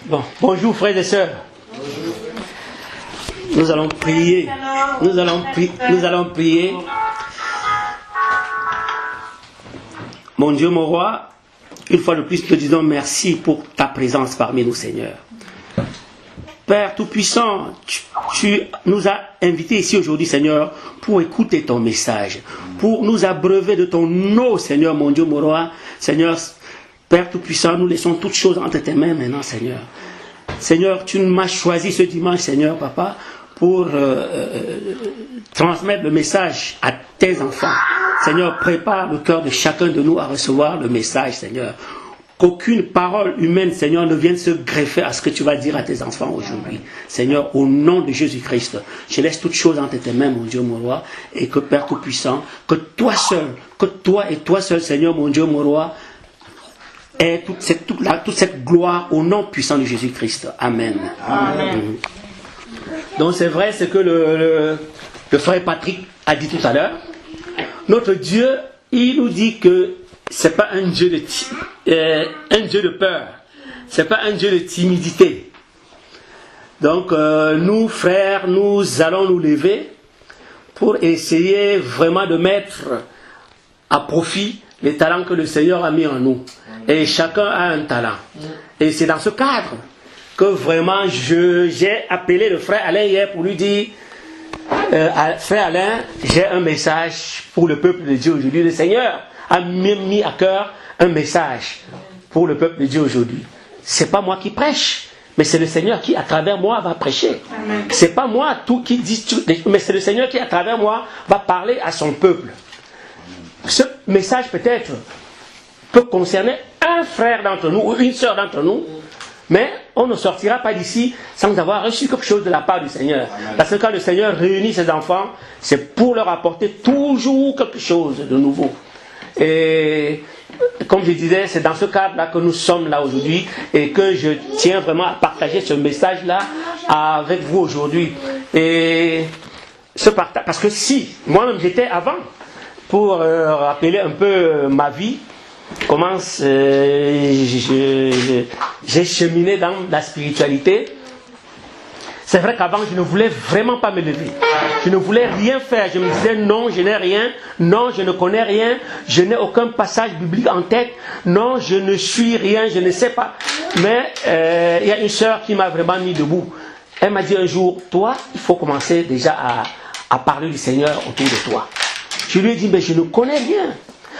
Bon. Bonjour frères et sœurs. Nous allons prier. Nous allons prier. Mon Dieu, mon roi, une fois de plus, te disons merci pour ta présence parmi nous, Seigneur. Père Tout-Puissant, tu nous as invités ici aujourd'hui, Seigneur, pour écouter ton message, pour nous abreuver de ton eau, Seigneur, mon Dieu, mon roi. Seigneur, Père Tout-Puissant, nous laissons toutes choses entre tes mains maintenant, Seigneur. Seigneur, tu m'as choisi ce dimanche, Seigneur, Papa, pour transmettre le message à tes enfants. Seigneur, prépare le cœur de chacun de nous à recevoir le message, Seigneur. Qu'aucune parole humaine, Seigneur, ne vienne se greffer à ce que tu vas dire à tes enfants aujourd'hui. Seigneur, au nom de Jésus-Christ, je laisse toutes choses entre tes mains, mon Dieu, mon roi, et que Père Tout-Puissant, que toi seul, que toi et toi seul, Seigneur, mon Dieu, mon roi, ait toute cette gloire au nom puissant de Jésus-Christ. Amen. Amen. Donc c'est vrai ce que le frère Patrick a dit tout à l'heure. Notre Dieu, il nous dit que c'est pas un Dieu de peur, c'est pas un Dieu de timidité. Donc nous frères, nous allons nous lever pour essayer vraiment de mettre à profit les talents que le Seigneur a mis en nous. Et chacun a un talent. Et c'est dans ce cadre que vraiment j'ai appelé le frère Alain hier pour lui dire, frère Alain, j'ai un message pour le peuple de Dieu aujourd'hui. Le Seigneur a mis à cœur un message pour le peuple de Dieu aujourd'hui. C'est pas moi qui prêche, mais c'est le Seigneur qui à travers moi va prêcher. Amen. C'est pas moi tout qui dit tout, mais c'est le Seigneur qui à travers moi va parler à son peuple. Ce message peut-être peut concerner un frère d'entre nous ou une sœur d'entre nous, mais on ne sortira pas d'ici sans avoir reçu quelque chose de la part du Seigneur. Parce que quand le Seigneur réunit ses enfants, c'est pour leur apporter toujours quelque chose de nouveau. Et comme je disais, c'est dans ce cadre-là que nous sommes là aujourd'hui et que je tiens vraiment à partager ce message-là avec vous aujourd'hui. Et ce partage, parce que si, moi-même j'étais avant, pour rappeler un peu ma vie, comment j'ai cheminé dans la spiritualité. C'est vrai qu'avant je ne voulais vraiment pas me lever, je ne voulais rien faire, je me disais non, je n'ai rien, non, je ne connais rien, je n'ai aucun passage biblique en tête, non, je ne suis rien, je ne sais pas. Mais il y a une sœur qui m'a vraiment mis debout. Elle m'a dit un jour, toi il faut commencer déjà à parler du Seigneur autour de toi. Je lui ai dit, mais je ne connais rien.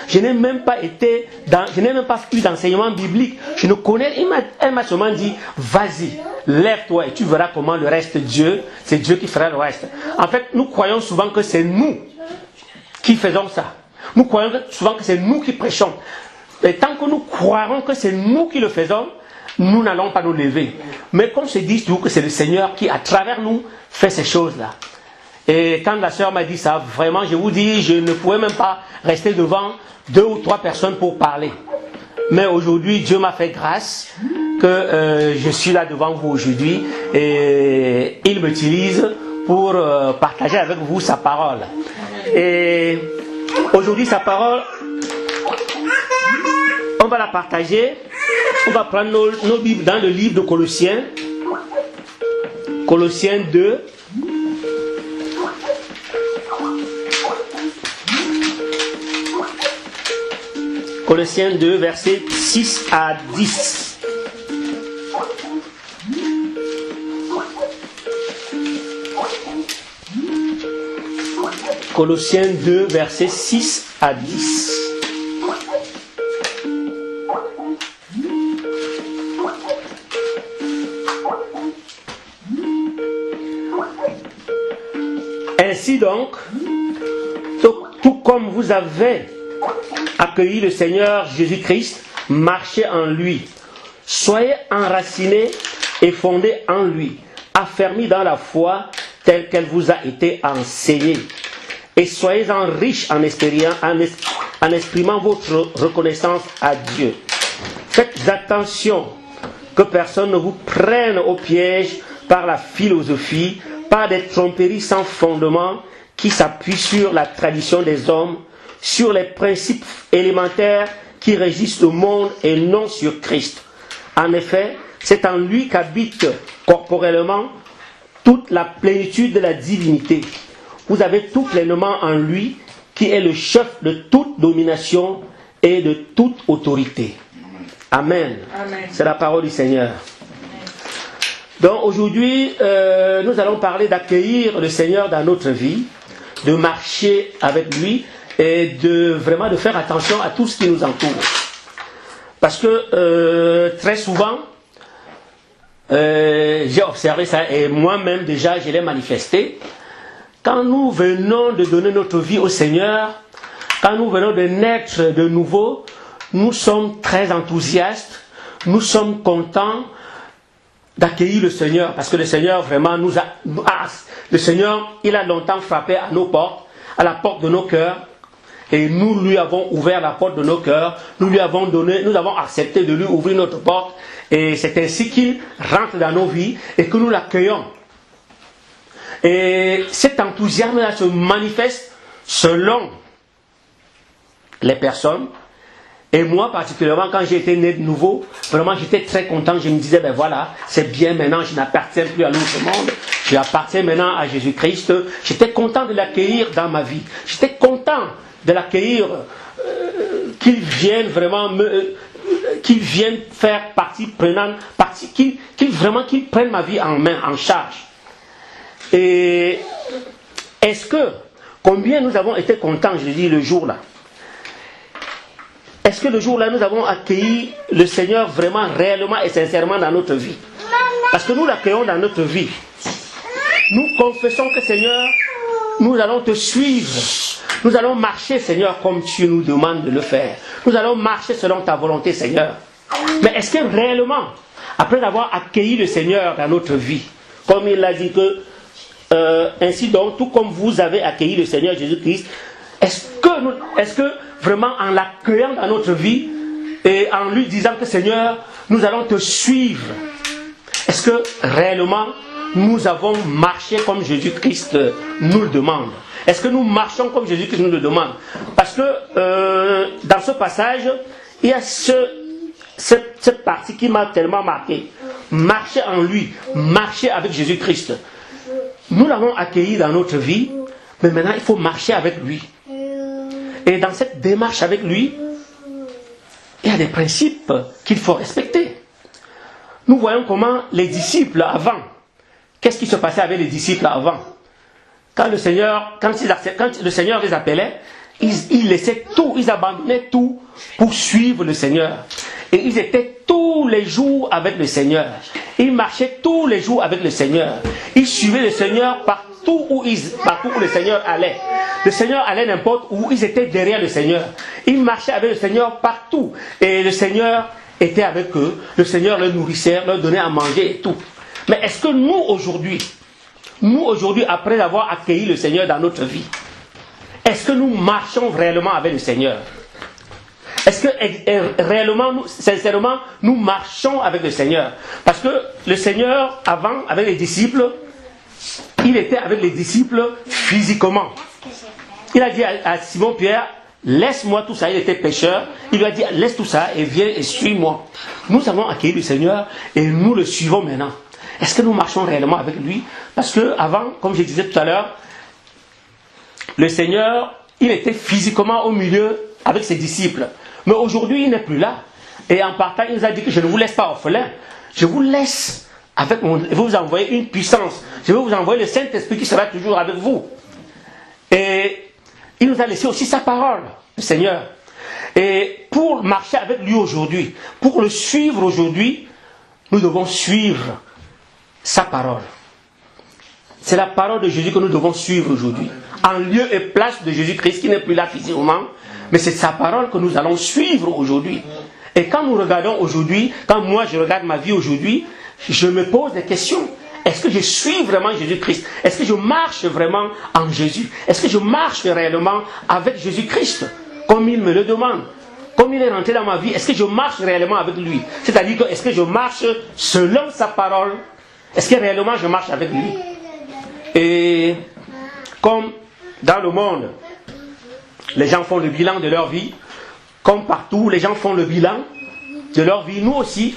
Je n'ai même pas eu d'enseignement biblique. Je ne connais. Elle m'a seulement dit, vas-y, lève-toi et tu verras comment le reste Dieu, c'est Dieu qui fera le reste. En fait, nous croyons souvent que c'est nous qui faisons ça. Nous croyons souvent que c'est nous qui prêchons. Et tant que nous croirons que c'est nous qui le faisons, nous n'allons pas nous lever. Mais qu'on se dise toujours que c'est le Seigneur qui, à travers nous, fait ces choses-là. Et quand la sœur m'a dit ça, vraiment, je vous dis, je ne pouvais même pas rester devant 2 ou 3 personnes pour parler. Mais aujourd'hui, Dieu m'a fait grâce que je suis là devant vous aujourd'hui et il m'utilise pour partager avec vous sa parole. Et aujourd'hui, sa parole, on va la partager. On va prendre nos Bibles dans le livre de Colossiens. Colossiens 2. Colossiens 2, versets 6 à 10. Colossiens 2, versets 6 à 10. Ainsi donc, tout comme vous avez accueilli le Seigneur Jésus-Christ, marchez en lui. Soyez enracinés et fondés en lui, affermis dans la foi telle qu'elle vous a été enseignée. Et soyez-en riches en exprimant votre reconnaissance à Dieu. Faites attention que personne ne vous prenne au piège par la philosophie, par des tromperies sans fondement qui s'appuient sur la tradition des hommes, sur les principes élémentaires qui régissent le monde et non sur Christ. En effet, C'est en lui qu'habite corporellement toute la plénitude de la divinité. Vous avez tout pleinement en lui, qui est le chef de toute domination et de toute autorité. Amen. Amen. C'est la parole du Seigneur. Donc aujourd'hui, nous allons parler d'accueillir le Seigneur dans notre vie, de marcher avec lui et de vraiment de faire attention à tout ce qui nous entoure. Parce que très souvent, j'ai observé ça et moi-même déjà je l'ai manifesté. Quand nous venons de donner notre vie au Seigneur, quand nous venons de naître de nouveau, nous sommes très enthousiastes, nous sommes contents d'accueillir le Seigneur, parce que le Seigneur vraiment le Seigneur, il a longtemps frappé à nos portes, à la porte de nos cœurs, et nous lui avons ouvert la porte de nos cœurs, nous avons accepté de lui ouvrir notre porte, et c'est ainsi qu'il rentre dans nos vies et que nous l'accueillons. Et cet enthousiasme-là se manifeste selon les personnes. Et moi particulièrement, quand j'ai été né de nouveau, vraiment j'étais très content. Je me disais, ben voilà, c'est bien maintenant, je n'appartiens plus à l'autre monde. J'appartiens maintenant à Jésus-Christ. J'étais content de l'accueillir dans ma vie. J'étais content de l'accueillir, qu'il vienne vraiment qu'il vienne faire partie prenante, qu'il prenne ma vie en main, en charge. Et combien nous avons été contents, je dis, le jour-là. Est-ce que le jour-là, nous avons accueilli le Seigneur vraiment, réellement et sincèrement dans notre vie? Parce que nous l'accueillons dans notre vie. Nous confessons que Seigneur, nous allons te suivre. Nous allons marcher, Seigneur, comme tu nous demandes de le faire. Nous allons marcher selon ta volonté, Seigneur. Mais est-ce que réellement, après avoir accueilli le Seigneur dans notre vie, comme il a dit que, ainsi donc, tout comme vous avez accueilli le Seigneur Jésus-Christ, est-ce que vraiment en l'accueillant dans notre vie et en lui disant que Seigneur, nous allons te suivre, est-ce que réellement nous avons marché comme Jésus-Christ nous le demande? Est-ce que nous marchons comme Jésus-Christ nous le demande? Parce que dans ce passage, il y a cette partie qui m'a tellement marqué. Marcher en lui, marcher avec Jésus-Christ. Nous l'avons accueilli dans notre vie, mais maintenant il faut marcher avec lui. Et dans cette démarche avec lui, il y a des principes qu'il faut respecter. Nous voyons comment les disciples avant, qu'est-ce qui se passait avec les disciples avant? Quand le Seigneur les appelait, ils laissaient tout, ils abandonnaient tout pour suivre le Seigneur. Et ils étaient tous les jours avec le Seigneur. Ils marchaient tous les jours avec le Seigneur. Ils suivaient le Seigneur partout où le Seigneur allait. Le Seigneur allait n'importe où, ils étaient derrière le Seigneur. Ils marchaient avec le Seigneur partout. Et le Seigneur était avec eux. Le Seigneur leur nourrissait, leur donnait à manger et tout. Mais est-ce que nous aujourd'hui, après avoir accueilli le Seigneur dans notre vie, est-ce que nous marchons réellement avec le Seigneur? Est-ce que réellement, sincèrement, nous marchons avec le Seigneur? Parce que le Seigneur, avant, avec les disciples, il était avec les disciples physiquement. Il a dit à Simon-Pierre, laisse-moi tout ça, il était pécheur. Il lui a dit, laisse tout ça et viens et suis-moi. Nous avons accueilli le Seigneur et nous le suivons maintenant. Est-ce que nous marchons réellement avec lui? Parce que avant, comme je disais tout à l'heure, le Seigneur, il était physiquement au milieu avec ses disciples. Mais aujourd'hui, il n'est plus là. Et en partant, il nous a dit que je ne vous laisse pas orphelin. Je vous laisse je vais vous envoyer une puissance. Je vais vous envoyer le Saint-Esprit qui sera toujours avec vous. Et il nous a laissé aussi sa parole, le Seigneur. Et pour marcher avec lui aujourd'hui, pour le suivre aujourd'hui, nous devons suivre sa parole. C'est la parole de Jésus que nous devons suivre aujourd'hui. En lieu et place de Jésus-Christ qui n'est plus là physiquement, mais c'est sa parole que nous allons suivre aujourd'hui. Et quand nous regardons aujourd'hui, quand moi je regarde ma vie aujourd'hui, je me pose des questions. Est-ce que je suis vraiment Jésus-Christ? Est-ce que je marche vraiment en Jésus? Est-ce que je marche réellement avec Jésus-Christ comme il me le demande? Comme il est rentré dans ma vie, est-ce que je marche réellement avec lui? C'est-à-dire que est-ce que je marche selon sa parole? Est-ce que réellement je marche avec lui? Et comme dans le monde, les gens font le bilan de leur vie, comme partout, les gens font le bilan de leur vie. Nous aussi,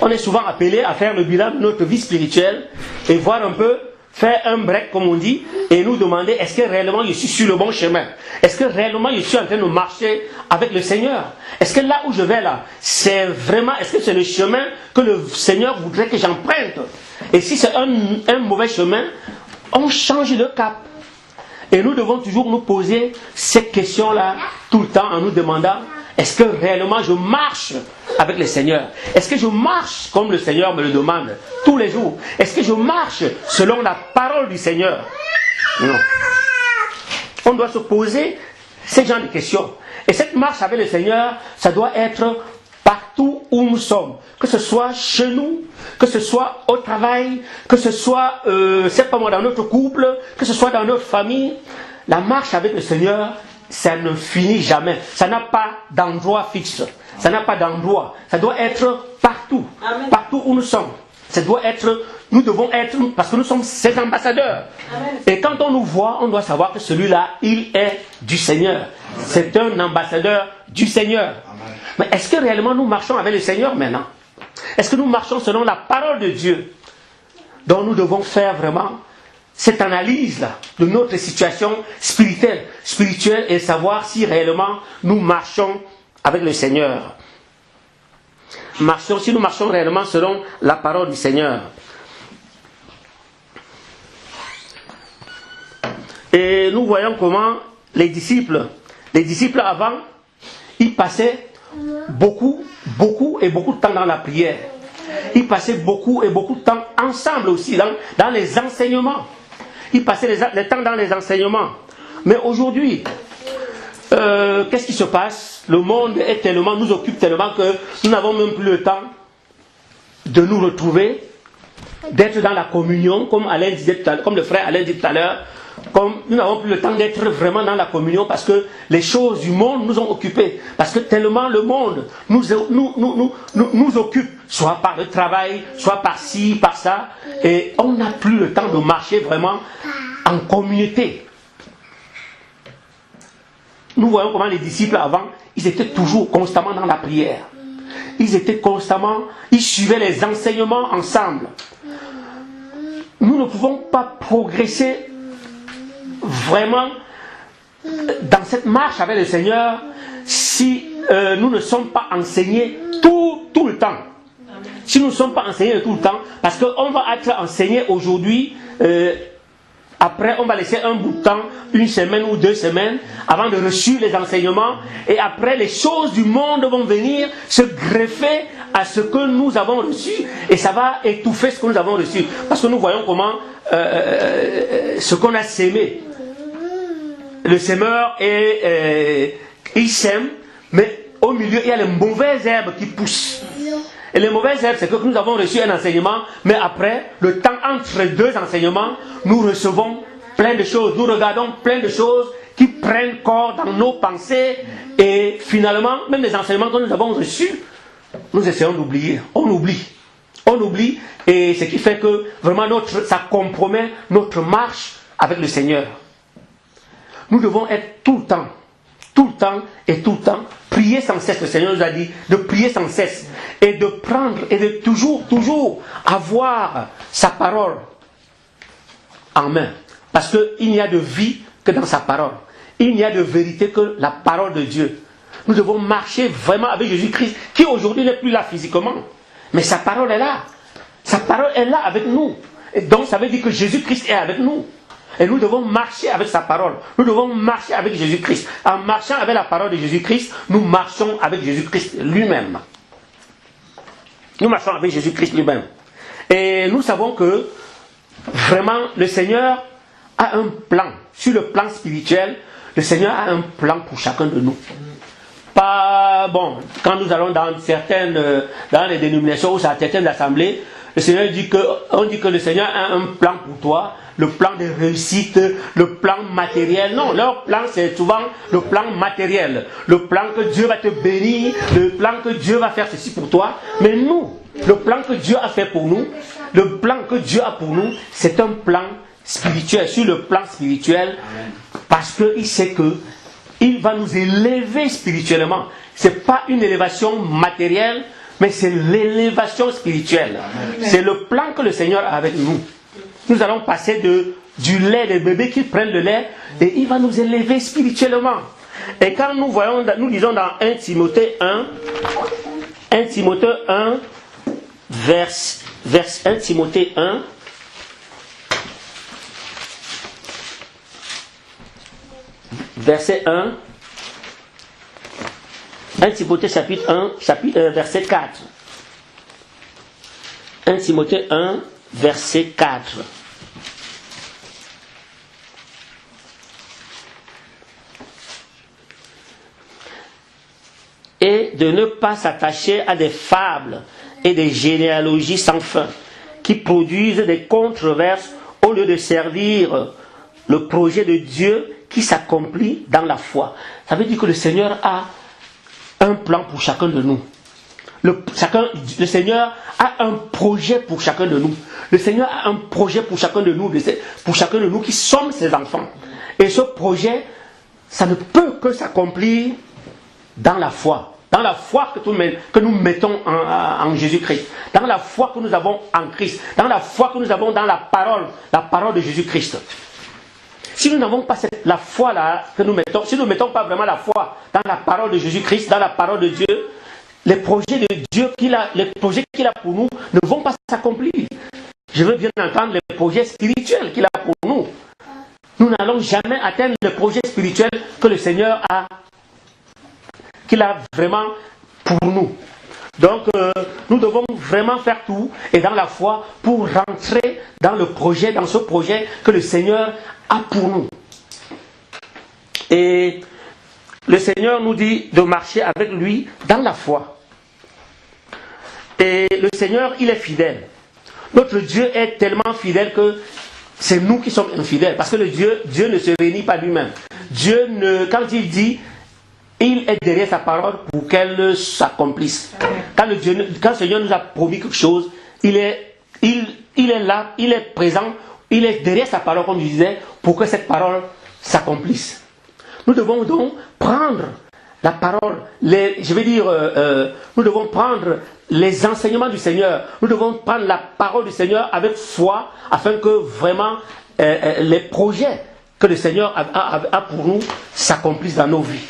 On est souvent appelé à faire le bilan de notre vie spirituelle et voir un peu, faire un break comme on dit, et nous demander est-ce que réellement je suis sur le bon chemin? Est-ce que réellement je suis en train de marcher avec le Seigneur? Est-ce que là où je vais là, c'est vraiment, est-ce que c'est le chemin que le Seigneur voudrait que j'emprunte? Et si c'est un mauvais chemin, on change de cap. Et nous devons toujours nous poser cette question-là tout le temps en nous demandant est-ce que réellement je marche avec le Seigneur? Est-ce que je marche comme le Seigneur me le demande tous les jours? Est-ce que je marche selon la parole du Seigneur? Non. On doit se poser ce genre de questions. Et cette marche avec le Seigneur, ça doit être partout où nous sommes. Que ce soit chez nous, que ce soit au travail, que ce soit, c'est pas moi, dans notre couple, que ce soit dans notre famille. La marche avec le Seigneur, ça ne finit jamais. Ça n'a pas d'endroit fixe. Ça n'a pas d'endroit. Ça doit être partout. Amen. Partout où nous sommes. Ça doit être, nous devons être, parce que nous sommes ses ambassadeurs. Amen. Et quand on nous voit, on doit savoir que celui-là, il est du Seigneur. C'est un ambassadeur du Seigneur. Amen. Mais est-ce que réellement nous marchons avec le Seigneur maintenant? Est-ce que nous marchons selon la parole de Dieu? Donc nous devons faire vraiment cette analyse-là de notre situation spirituelle et savoir si réellement nous marchons avec le Seigneur. Si nous marchons réellement selon la parole du Seigneur. Et nous voyons comment les disciples avant, ils passaient beaucoup de temps dans la prière. Ils passaient beaucoup de temps ensemble aussi, dans les enseignements. Ils passaient le temps dans les enseignements. Mais aujourd'hui, qu'est-ce qui se passe? Le monde nous occupe tellement que nous n'avons même plus le temps de nous retrouver, d'être dans la communion, comme le frère Alain dit tout à l'heure. Comme nous n'avons plus le temps d'être vraiment dans la communion parce que les choses du monde nous ont occupés. Parce que tellement le monde nous occupe, soit par le travail, soit par ci, par ça. Et on n'a plus le temps de marcher vraiment en communauté. Nous voyons comment les disciples avant, ils étaient toujours constamment dans la prière. Ils suivaient les enseignements ensemble. Nous ne pouvons pas progresser vraiment dans cette marche avec le Seigneur si nous ne sommes pas enseignés tout le temps. Si nous ne sommes pas enseignés tout le temps, parce qu'on va être enseigné aujourd'hui, après on va laisser un bout de temps, une semaine ou 2 semaines, avant de recevoir les enseignements, et après les choses du monde vont venir se greffer à ce que nous avons reçu, et ça va étouffer ce que nous avons reçu. Parce que nous voyons comment ce qu'on a sémé. Le semeur, il sème, mais au milieu, il y a les mauvaises herbes qui poussent. Et les mauvaises herbes, c'est que nous avons reçu un enseignement, mais après, le temps entre 2 enseignements, nous recevons plein de choses. Nous regardons plein de choses qui prennent corps dans nos pensées. Et finalement, même les enseignements que nous avons reçus, nous essayons d'oublier. On oublie. Et ce qui fait que vraiment ça compromet notre marche avec le Seigneur. Nous devons être tout le temps, prier sans cesse. Le Seigneur nous a dit de prier sans cesse et de prendre et de toujours avoir sa parole en main. Parce qu'il n'y a de vie que dans sa parole. Il n'y a de vérité que la parole de Dieu. Nous devons marcher vraiment avec Jésus-Christ, qui aujourd'hui n'est plus là physiquement. Mais sa parole est là. Sa parole est là avec nous. Et donc ça veut dire que Jésus-Christ est avec nous. Et nous devons marcher avec sa parole. Nous devons marcher avec Jésus-Christ. En marchant avec la parole de Jésus-Christ, nous marchons avec Jésus-Christ lui-même. Nous marchons avec Jésus-Christ lui-même. Et nous savons que vraiment le Seigneur a un plan. Sur le plan spirituel, le Seigneur a un plan pour chacun de nous. Pas bon, quand nous allons dans les dénominations ou certaines assemblées, le Seigneur on dit que le Seigneur a un plan pour toi, le plan de réussite, le plan matériel. Non, leur plan c'est souvent le plan matériel, le plan que Dieu va te bénir, le plan que Dieu va faire ceci pour toi. Mais nous, le plan que Dieu a fait pour nous, le plan que Dieu a pour nous, c'est un plan spirituel, sur le plan spirituel, parce qu'il sait qu'il va nous élever spirituellement. Ce n'est pas une élévation matérielle, mais c'est l'élévation spirituelle. C'est le plan que le Seigneur a avec nous. Nous allons passer du lait des bébés qui prennent le lait et il va nous élever spirituellement. Et quand nous lisons dans 1 Timothée 1, 1 Timothée 1, vers 1 Timothée 1, verset 1, 1 Timothée chapitre 1, verset 4. 1 Timothée 1, verset 4. Et de ne pas s'attacher à des fables et des généalogies sans fin qui produisent des controverses au lieu de servir le projet de Dieu qui s'accomplit dans la foi. Ça veut dire que le Seigneur a un plan pour chacun de nous. Le Seigneur a un projet pour chacun de nous. Le Seigneur a un projet pour chacun de nous qui sommes ses enfants. Et ce projet, ça ne peut que s'accomplir dans la foi. Dans la foi que nous mettons en Jésus-Christ. Dans la foi que nous avons en Christ. Dans la foi que nous avons dans la parole de Jésus-Christ. Si nous n'avons pas la foi là que nous mettons, si nous ne mettons pas vraiment la foi dans la parole de Jésus-Christ, dans la parole de Dieu, les projets de Dieu qu'il a pour nous ne vont pas s'accomplir. Je veux bien entendre les projets spirituels qu'il a pour nous. Nous n'allons jamais atteindre le projet spirituel que le Seigneur qu'il a vraiment pour nous. Donc, nous devons vraiment faire tout et dans la foi pour rentrer dans ce projet que le Seigneur a pour nous. Et le Seigneur nous dit de marcher avec lui dans la foi. Et le Seigneur, il est fidèle. Notre Dieu est tellement fidèle que c'est nous qui sommes infidèles. Parce que Dieu ne se réunit pas lui-même. Quand il dit, il est derrière sa parole pour qu'elle s'accomplisse. Quand le Seigneur nous a promis quelque chose, il est là, il est présent, il est derrière sa parole, comme je disais, pour que cette parole s'accomplisse. Nous devons donc prendre la parole, nous devons prendre les enseignements du Seigneur, nous devons prendre la parole du Seigneur avec foi, afin que vraiment les projets que le Seigneur a pour nous s'accomplissent dans nos vies.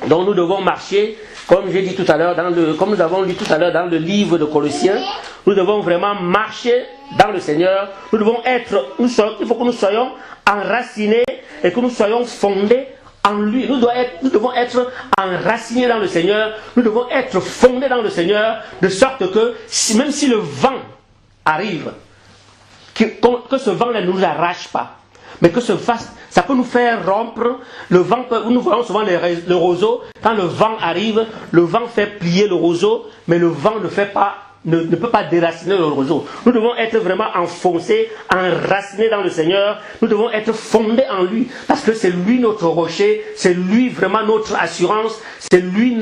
Donc nous devons marcher, comme j'ai dit tout à l'heure, comme nous avons lu tout à l'heure dans le livre de Colossiens, nous devons vraiment marcher dans le Seigneur. Il faut que nous soyons enracinés et que nous soyons fondés en lui. Nous devons être enracinés dans le Seigneur, nous devons être fondés dans le Seigneur, de sorte que même si le vent arrive, que ce vent ne nous arrache pas, mais que ça peut nous faire rompre le vent. Nous voyons souvent le roseau, quand le vent arrive, le vent fait plier le roseau, mais le vent ne peut pas déraciner le roseau. Nous devons être vraiment enfoncés, enracinés dans le Seigneur. Nous devons être fondés en lui, parce que c'est lui notre rocher, c'est lui vraiment notre assurance, c'est lui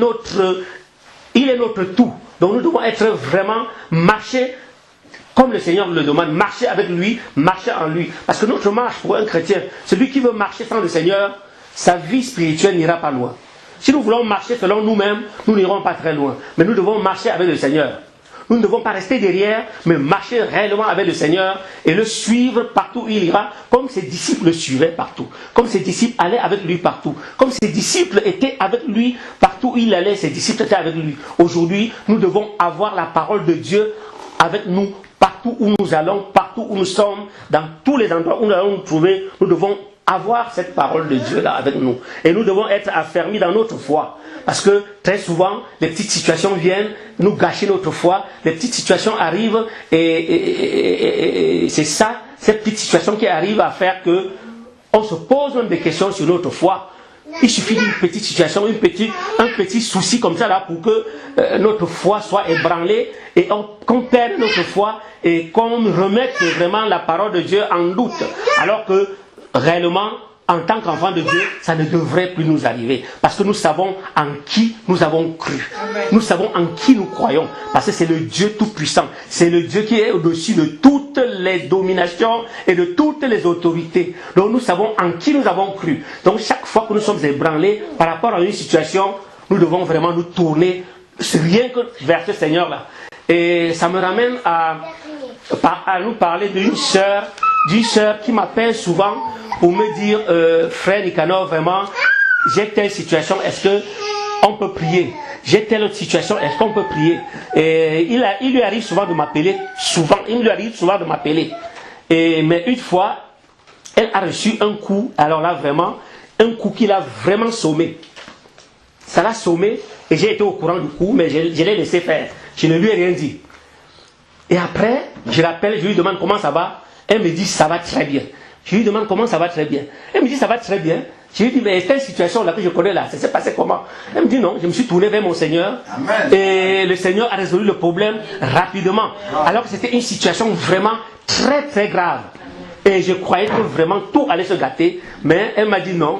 il est notre tout. Donc nous devons être vraiment marcher comme le Seigneur le demande, marcher avec lui, marcher en lui. Parce que notre marche pour un chrétien, celui qui veut marcher sans le Seigneur, sa vie spirituelle n'ira pas loin. Si nous voulons marcher selon nous-mêmes, nous n'irons pas très loin. Mais nous devons marcher avec le Seigneur. Nous ne devons pas rester derrière, mais marcher réellement avec le Seigneur et le suivre partout où il ira, comme ses disciples le suivaient partout. Comme ses disciples allaient avec lui partout. Comme ses disciples étaient avec lui partout où il allait, ses disciples étaient avec lui. Aujourd'hui, nous devons avoir la parole de Dieu avec nous, partout où nous allons, partout où nous sommes, dans tous les endroits où nous allons nous trouver, nous devons avoir cette parole de Dieu là avec nous. Et nous devons être affermis dans notre foi. Parce que très souvent, les petites situations viennent nous gâcher notre foi. Les petites situations arrivent et c'est ça, ces petites situations qui arrivent à faire que on se pose même des questions sur notre foi. Il suffit d'une petite situation, un petit souci comme ça là pour que notre foi soit ébranlée et qu'on perde notre foi et qu'on remette vraiment la parole de Dieu en doute. Alors que réellement, en tant qu'enfant de Dieu, ça ne devrait plus nous arriver. Parce que nous savons en qui nous avons cru. Nous savons en qui nous croyons. Parce que c'est le Dieu tout-puissant. C'est le Dieu qui est au-dessus de toutes les dominations et de toutes les autorités. Donc nous savons en qui nous avons cru. Donc chaque fois que nous sommes ébranlés par rapport à une situation, nous devons vraiment nous tourner rien que vers ce Seigneur-là. Et ça me ramène à nous parler d'une sœur qui m'appelle souvent pour me dire, frère Nicanor, vraiment, j'ai telle situation, est-ce qu'on peut prier? J'ai telle autre situation, est-ce qu'on peut prier? Et il lui arrive souvent de m'appeler, mais une fois, elle a reçu un coup, alors là vraiment, un coup qui l'a vraiment sommé. Ça l'a sommé, et j'ai été au courant du coup, mais je l'ai laissé faire. Je ne lui ai rien dit. Et après, je l'appelle, je lui demande comment ça va. Elle me dit ça va très bien. Je lui demande comment ça va très bien. Elle me dit ça va très bien. Je lui dis mais cette situation là que je connais là, ça s'est passé comment? Elle me dit non, je me suis tourné vers mon Seigneur. Amen. Et le Seigneur a résolu le problème rapidement. Alors que c'était une situation vraiment très très grave. Et je croyais que vraiment tout allait se gâter. Mais elle m'a dit non.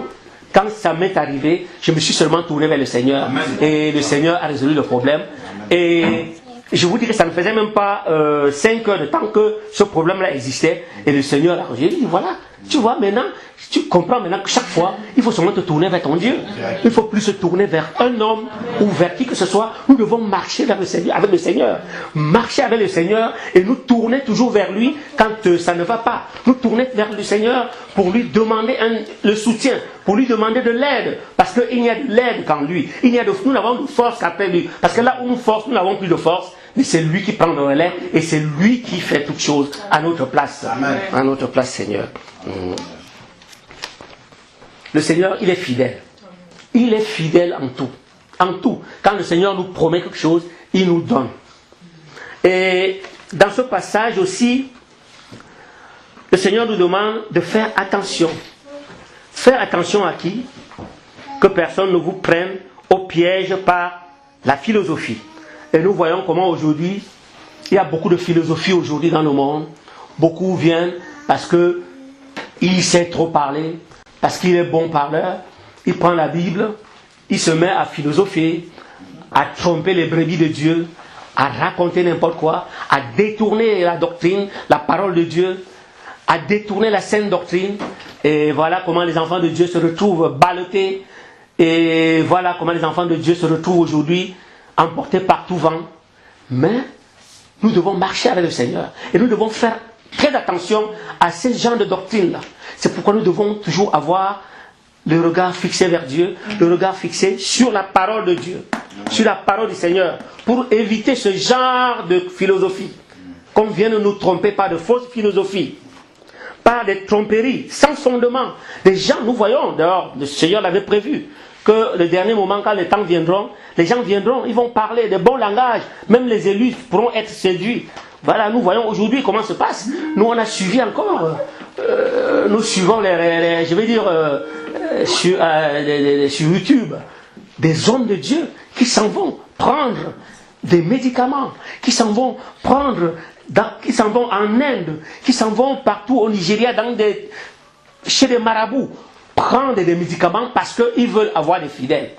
Quand ça m'est arrivé, je me suis seulement tourné vers le Seigneur. Amen. Et le Seigneur a résolu le problème. Amen. Et je vous dis que ça ne faisait même pas 5 heures de temps que ce problème-là existait. Et le Seigneur a dit, voilà, tu vois maintenant, tu comprends maintenant que chaque fois, il faut seulement te tourner vers ton Dieu. Il ne faut plus se tourner vers un homme ou vers qui que ce soit. Nous devons marcher vers le Seigneur, avec le Seigneur. Marcher avec le Seigneur et nous tourner toujours vers lui quand ça ne va pas. Nous tourner vers le Seigneur pour lui demander le soutien, pour lui demander de l'aide. Parce qu'il y a de l'aide qu'en lui. Nous n'avons de force qu'après lui. Parce que là où nous force, nous n'avons plus de force. Mais c'est lui qui prend le relais et c'est lui qui fait toutes choses à notre place. Amen. À notre place, Seigneur. Le Seigneur, il est fidèle. Il est fidèle en tout. En tout. Quand le Seigneur nous promet quelque chose, il nous donne. Et dans ce passage aussi, le Seigneur nous demande de faire attention. Faire attention à qui? Que personne ne vous prenne au piège par la philosophie. Et nous voyons comment aujourd'hui, il y a beaucoup de philosophie aujourd'hui dans le monde. Beaucoup viennent parce qu'il sait trop parler, parce qu'il est bon parleur. Il prend la Bible, il se met à philosopher, à tromper les brebis de Dieu, à raconter n'importe quoi, à détourner la doctrine, la parole de Dieu, à détourner la sainte doctrine. Et voilà comment les enfants de Dieu se retrouvent ballottés. Et voilà comment les enfants de Dieu se retrouvent aujourd'hui emportés par tout vent. Mais nous devons marcher avec le Seigneur. Et nous devons faire très attention à ces genres de doctrines-là. C'est pourquoi nous devons toujours avoir le regard fixé vers Dieu, le regard fixé sur la parole de Dieu, sur la parole du Seigneur, pour éviter ce genre de philosophie. Qu'on vienne nous tromper par de fausses philosophies, par des tromperies sans fondement. Des gens, nous voyons, dehors, le Seigneur l'avait prévu, que le dernier moment, quand les temps viendront, les gens viendront, ils vont parler de bon langage, même les élus pourront être séduits. Voilà, nous voyons aujourd'hui comment ça se passe. Nous, on a suivi encore, nous suivons sur YouTube, des hommes de Dieu qui s'en vont prendre des médicaments, qui s'en vont en Inde, qui s'en vont partout au Nigeria, chez des marabouts, prendre des médicaments parce qu'ils veulent avoir des fidèles.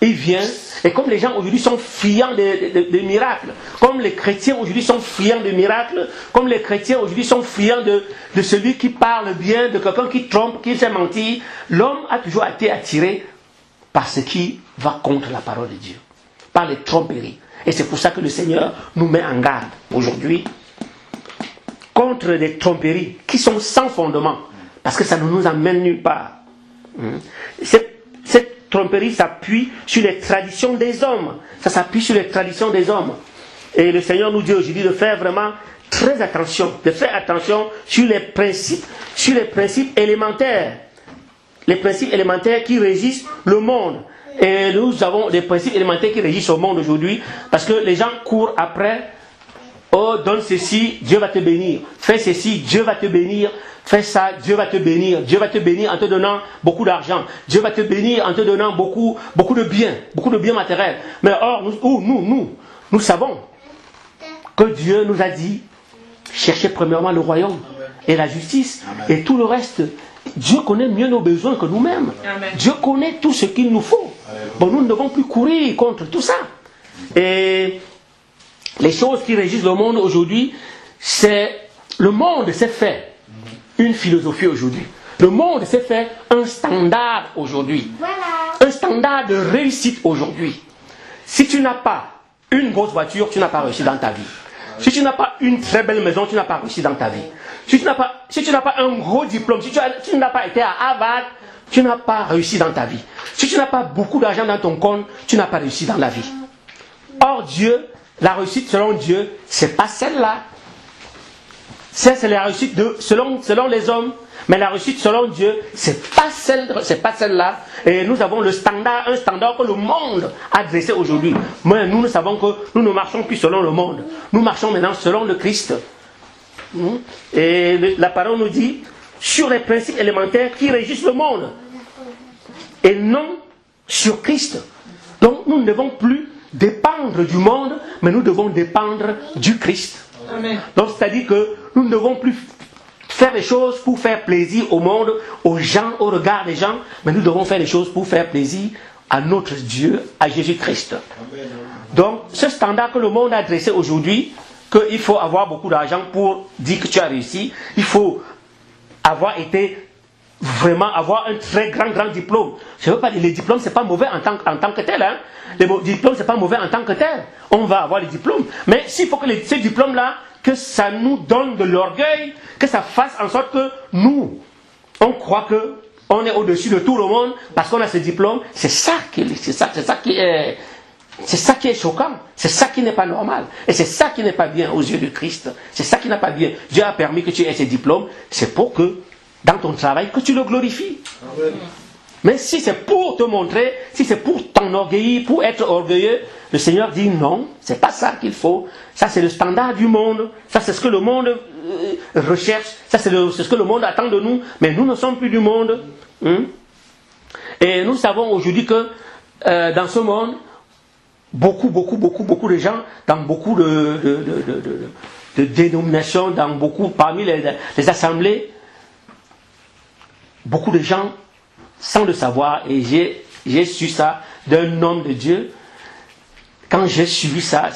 Ils viennent, et comme les gens aujourd'hui sont friands de miracles, comme les chrétiens aujourd'hui sont friands de miracles, comme les chrétiens aujourd'hui sont friands de celui qui parle bien, de quelqu'un qui trompe, qui sait mentir, l'homme a toujours été attiré par ce qui va contre la parole de Dieu, par les tromperies. Et c'est pour ça que le Seigneur nous met en garde aujourd'hui contre des tromperies qui sont sans fondement, parce que ça ne nous amène nulle part. Cette tromperie s'appuie sur les traditions des hommes. Ça s'appuie sur les traditions des hommes. Et le Seigneur nous dit aujourd'hui de faire vraiment très attention, de faire attention sur les principes élémentaires. Les principes élémentaires qui régissent le monde. Et nous avons des principes élémentaires qui régissent le monde aujourd'hui, parce que les gens courent après. Oh, donne ceci, Dieu va te bénir. Fais ceci, Dieu va te bénir. Fais ça, Dieu va te bénir. Dieu va te bénir en te donnant beaucoup d'argent. Dieu va te bénir en te donnant beaucoup de biens matériels. Mais or, nous savons que Dieu nous a dit, cherchez premièrement le royaume et la justice. Et tout le reste, Dieu connaît mieux nos besoins que nous-mêmes. Amen. Dieu connaît tout ce qu'il nous faut. Bon, nous ne devons plus courir contre tout ça. Et les choses qui régissent le monde aujourd'hui, le monde s'est fait une philosophie aujourd'hui. Le monde s'est fait un standard aujourd'hui. Voilà. Un standard de réussite aujourd'hui. Si tu n'as pas une grosse voiture, tu n'as pas réussi dans ta vie. Si tu n'as pas une très belle maison, tu n'as pas réussi dans ta vie. Si tu n'as pas un gros diplôme, si tu n'as pas été à Harvard, tu n'as pas réussi dans ta vie. Si tu n'as pas beaucoup d'argent dans ton compte, tu n'as pas réussi dans la vie. Or Dieu, la réussite selon Dieu, c'est pas celle-là. C'est la réussite selon les hommes, mais la réussite selon Dieu, c'est pas celle-là. Et nous avons un standard que le monde a dressé aujourd'hui. Mais nous savons que nous ne marchons plus selon le monde. Nous marchons maintenant selon le Christ. Et la parole nous dit sur les principes élémentaires qui régissent le monde et non sur Christ. Donc nous ne devons plus dépendre du monde, mais nous devons dépendre du Christ. Amen. Donc c'est-à-dire que nous ne devons plus faire les choses pour faire plaisir au monde, aux gens, au regard des gens, mais nous devons faire les choses pour faire plaisir à notre Dieu, à Jésus-Christ. Donc ce standard que le monde a dressé aujourd'hui, qu'il faut avoir beaucoup d'argent pour dire que tu as réussi, il faut avoir un très grand diplôme. Je veux pas dire, les diplômes c'est pas mauvais en tant que tel. Hein. Les diplômes c'est pas mauvais en tant que tel. On va avoir les diplômes. Mais s'il faut que ces diplômes-là, que ça nous donne de l'orgueil, que ça fasse en sorte que nous, on croit que on est au-dessus de tout le monde parce qu'on a ce diplôme, c'est ça qui est choquant, c'est ça qui n'est pas normal, et c'est ça qui n'est pas bien aux yeux du Christ, c'est ça qui n'est pas bien. Dieu a permis que tu aies ces diplômes, c'est pour que dans ton travail, que tu le glorifies. Amen. Mais si c'est pour te montrer, si c'est pour t'enorgueillir, pour être orgueilleux, le Seigneur dit non, c'est pas ça qu'il faut. Ça c'est le standard du monde, ça c'est ce que le monde recherche, ça c'est ce que le monde attend de nous, mais nous ne sommes plus du monde. Et nous savons aujourd'hui que dans ce monde, beaucoup de gens, dans beaucoup de dénominations, parmi les assemblées, beaucoup de gens, sans le savoir, et j'ai su ça d'un homme de Dieu, quand j'ai suivi ça,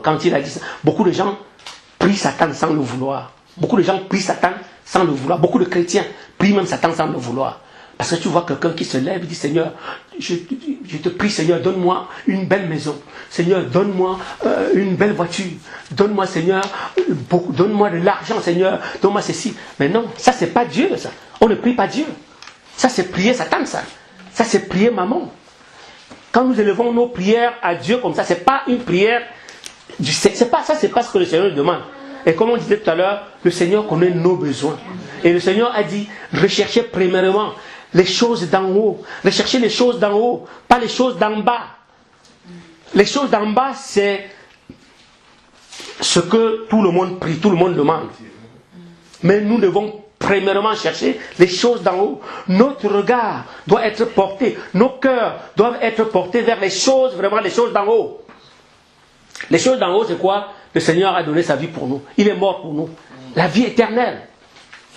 quand il a dit ça, beaucoup de gens prient Satan sans le vouloir. Beaucoup de gens prient Satan sans le vouloir. Beaucoup de chrétiens prient même Satan sans le vouloir. Parce que tu vois quelqu'un qui se lève et dit, Seigneur, je te prie, Seigneur, donne-moi une belle maison. Seigneur, donne-moi une belle voiture. Donne-moi, Seigneur, donne-moi de l'argent, Seigneur. Donne-moi ceci. Mais non, ça c'est pas Dieu, ça. On ne prie pas Dieu. Ça c'est prier Satan, ça. Ça c'est prier maman. Quand nous élevons nos prières à Dieu comme ça, c'est pas une prière c'est pas ce que le Seigneur demande. Et comme on disait tout à l'heure, le Seigneur connaît nos besoins. Et le Seigneur a dit, recherchez premièrement les choses d'en haut. Recherchez les choses d'en haut, pas les choses d'en bas. Les choses d'en bas, c'est ce que tout le monde prie, tout le monde demande. Mais nous devons premièrement chercher les choses d'en haut. Notre regard doit être porté, nos cœurs doivent être portés vers les choses, vraiment les choses d'en haut. Les choses d'en haut, c'est quoi? Le Seigneur a donné sa vie pour nous. Il est mort pour nous. La vie éternelle.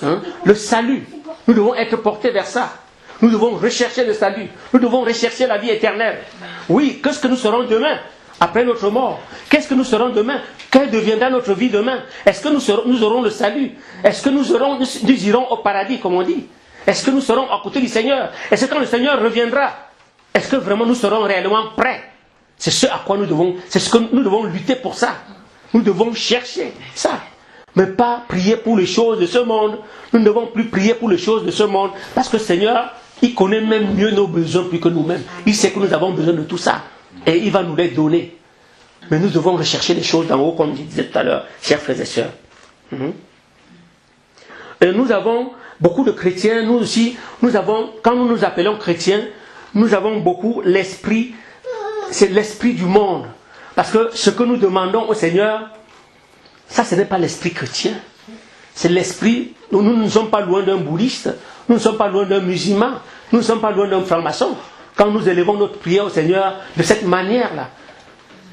Le salut. Nous devons être portés vers ça. Nous devons rechercher le salut. Nous devons rechercher la vie éternelle. Oui, qu'est-ce que nous serons demain? Après notre mort. Qu'est-ce que nous serons demain? Quelle deviendra notre vie demain? Est-ce que nous aurons le salut? Est-ce que nous irons au paradis, comme on dit? Est-ce que nous serons à côté du Seigneur? Est-ce que quand le Seigneur reviendra, est-ce que vraiment nous serons réellement prêts? C'est ce à quoi nous devons lutter pour ça. Nous devons chercher ça. Mais pas prier pour les choses de ce monde. Nous ne devons plus prier pour les choses de ce monde. Parce que le Seigneur, il connaît même mieux nos besoins plus que nous-mêmes. Il sait que nous avons besoin de tout ça. Et il va nous les donner. Mais nous devons rechercher les choses d'en haut, comme je disais tout à l'heure, chers frères et sœurs. Et nous avons beaucoup de chrétiens, nous aussi, quand nous nous appelons chrétiens, nous avons beaucoup l'esprit, c'est l'esprit du monde. Parce que ce que nous demandons au Seigneur, ça ce n'est pas l'esprit chrétien. C'est l'esprit, nous ne sommes pas loin d'un bouddhiste, nous ne sommes pas loin d'un musulman, nous ne sommes pas loin d'un franc-maçon. Quand nous élevons notre prière au Seigneur de cette manière-là,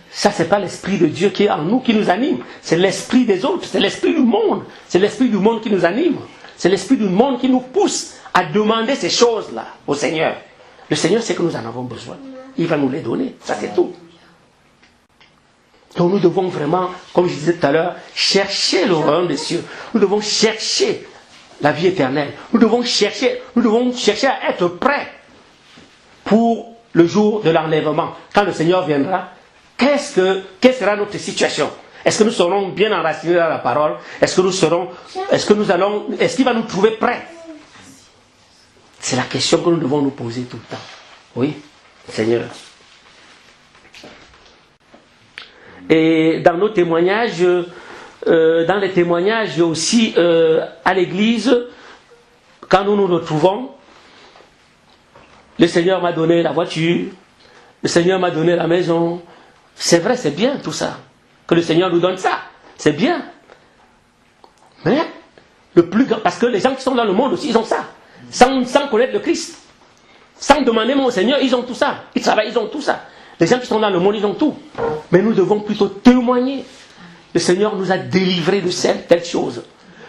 ça c'est pas l'esprit de Dieu qui est en nous, qui nous anime. C'est l'esprit des autres, c'est l'esprit du monde. C'est l'esprit du monde qui nous anime. C'est l'esprit du monde qui nous pousse à demander ces choses-là au Seigneur. Le Seigneur sait que nous en avons besoin. Il va nous les donner, ça c'est tout. Donc nous devons vraiment, comme je disais tout à l'heure, chercher le royaume des cieux. Nous devons chercher la vie éternelle. Nous devons chercher à être prêts pour le jour de l'enlèvement, quand le Seigneur viendra, quelle sera notre situation? Est-ce que nous serons bien enracinés dans la parole? Est-ce qu'il va nous trouver prêts? C'est la question que nous devons nous poser tout le temps. Oui, Seigneur. Et dans nos témoignages, dans les témoignages aussi à l'église, quand nous nous retrouvons, le Seigneur m'a donné la voiture, le Seigneur m'a donné la maison. C'est vrai, c'est bien tout ça. Que le Seigneur nous donne ça. C'est bien. Mais, le plus grand, parce que les gens qui sont dans le monde aussi, ils ont ça. Sans connaître le Christ. Sans demander mon Seigneur, ils ont tout ça. Ils travaillent, ils ont tout ça. Les gens qui sont dans le monde, ils ont tout. Mais nous devons plutôt témoigner. Le Seigneur nous a délivrés de telle chose.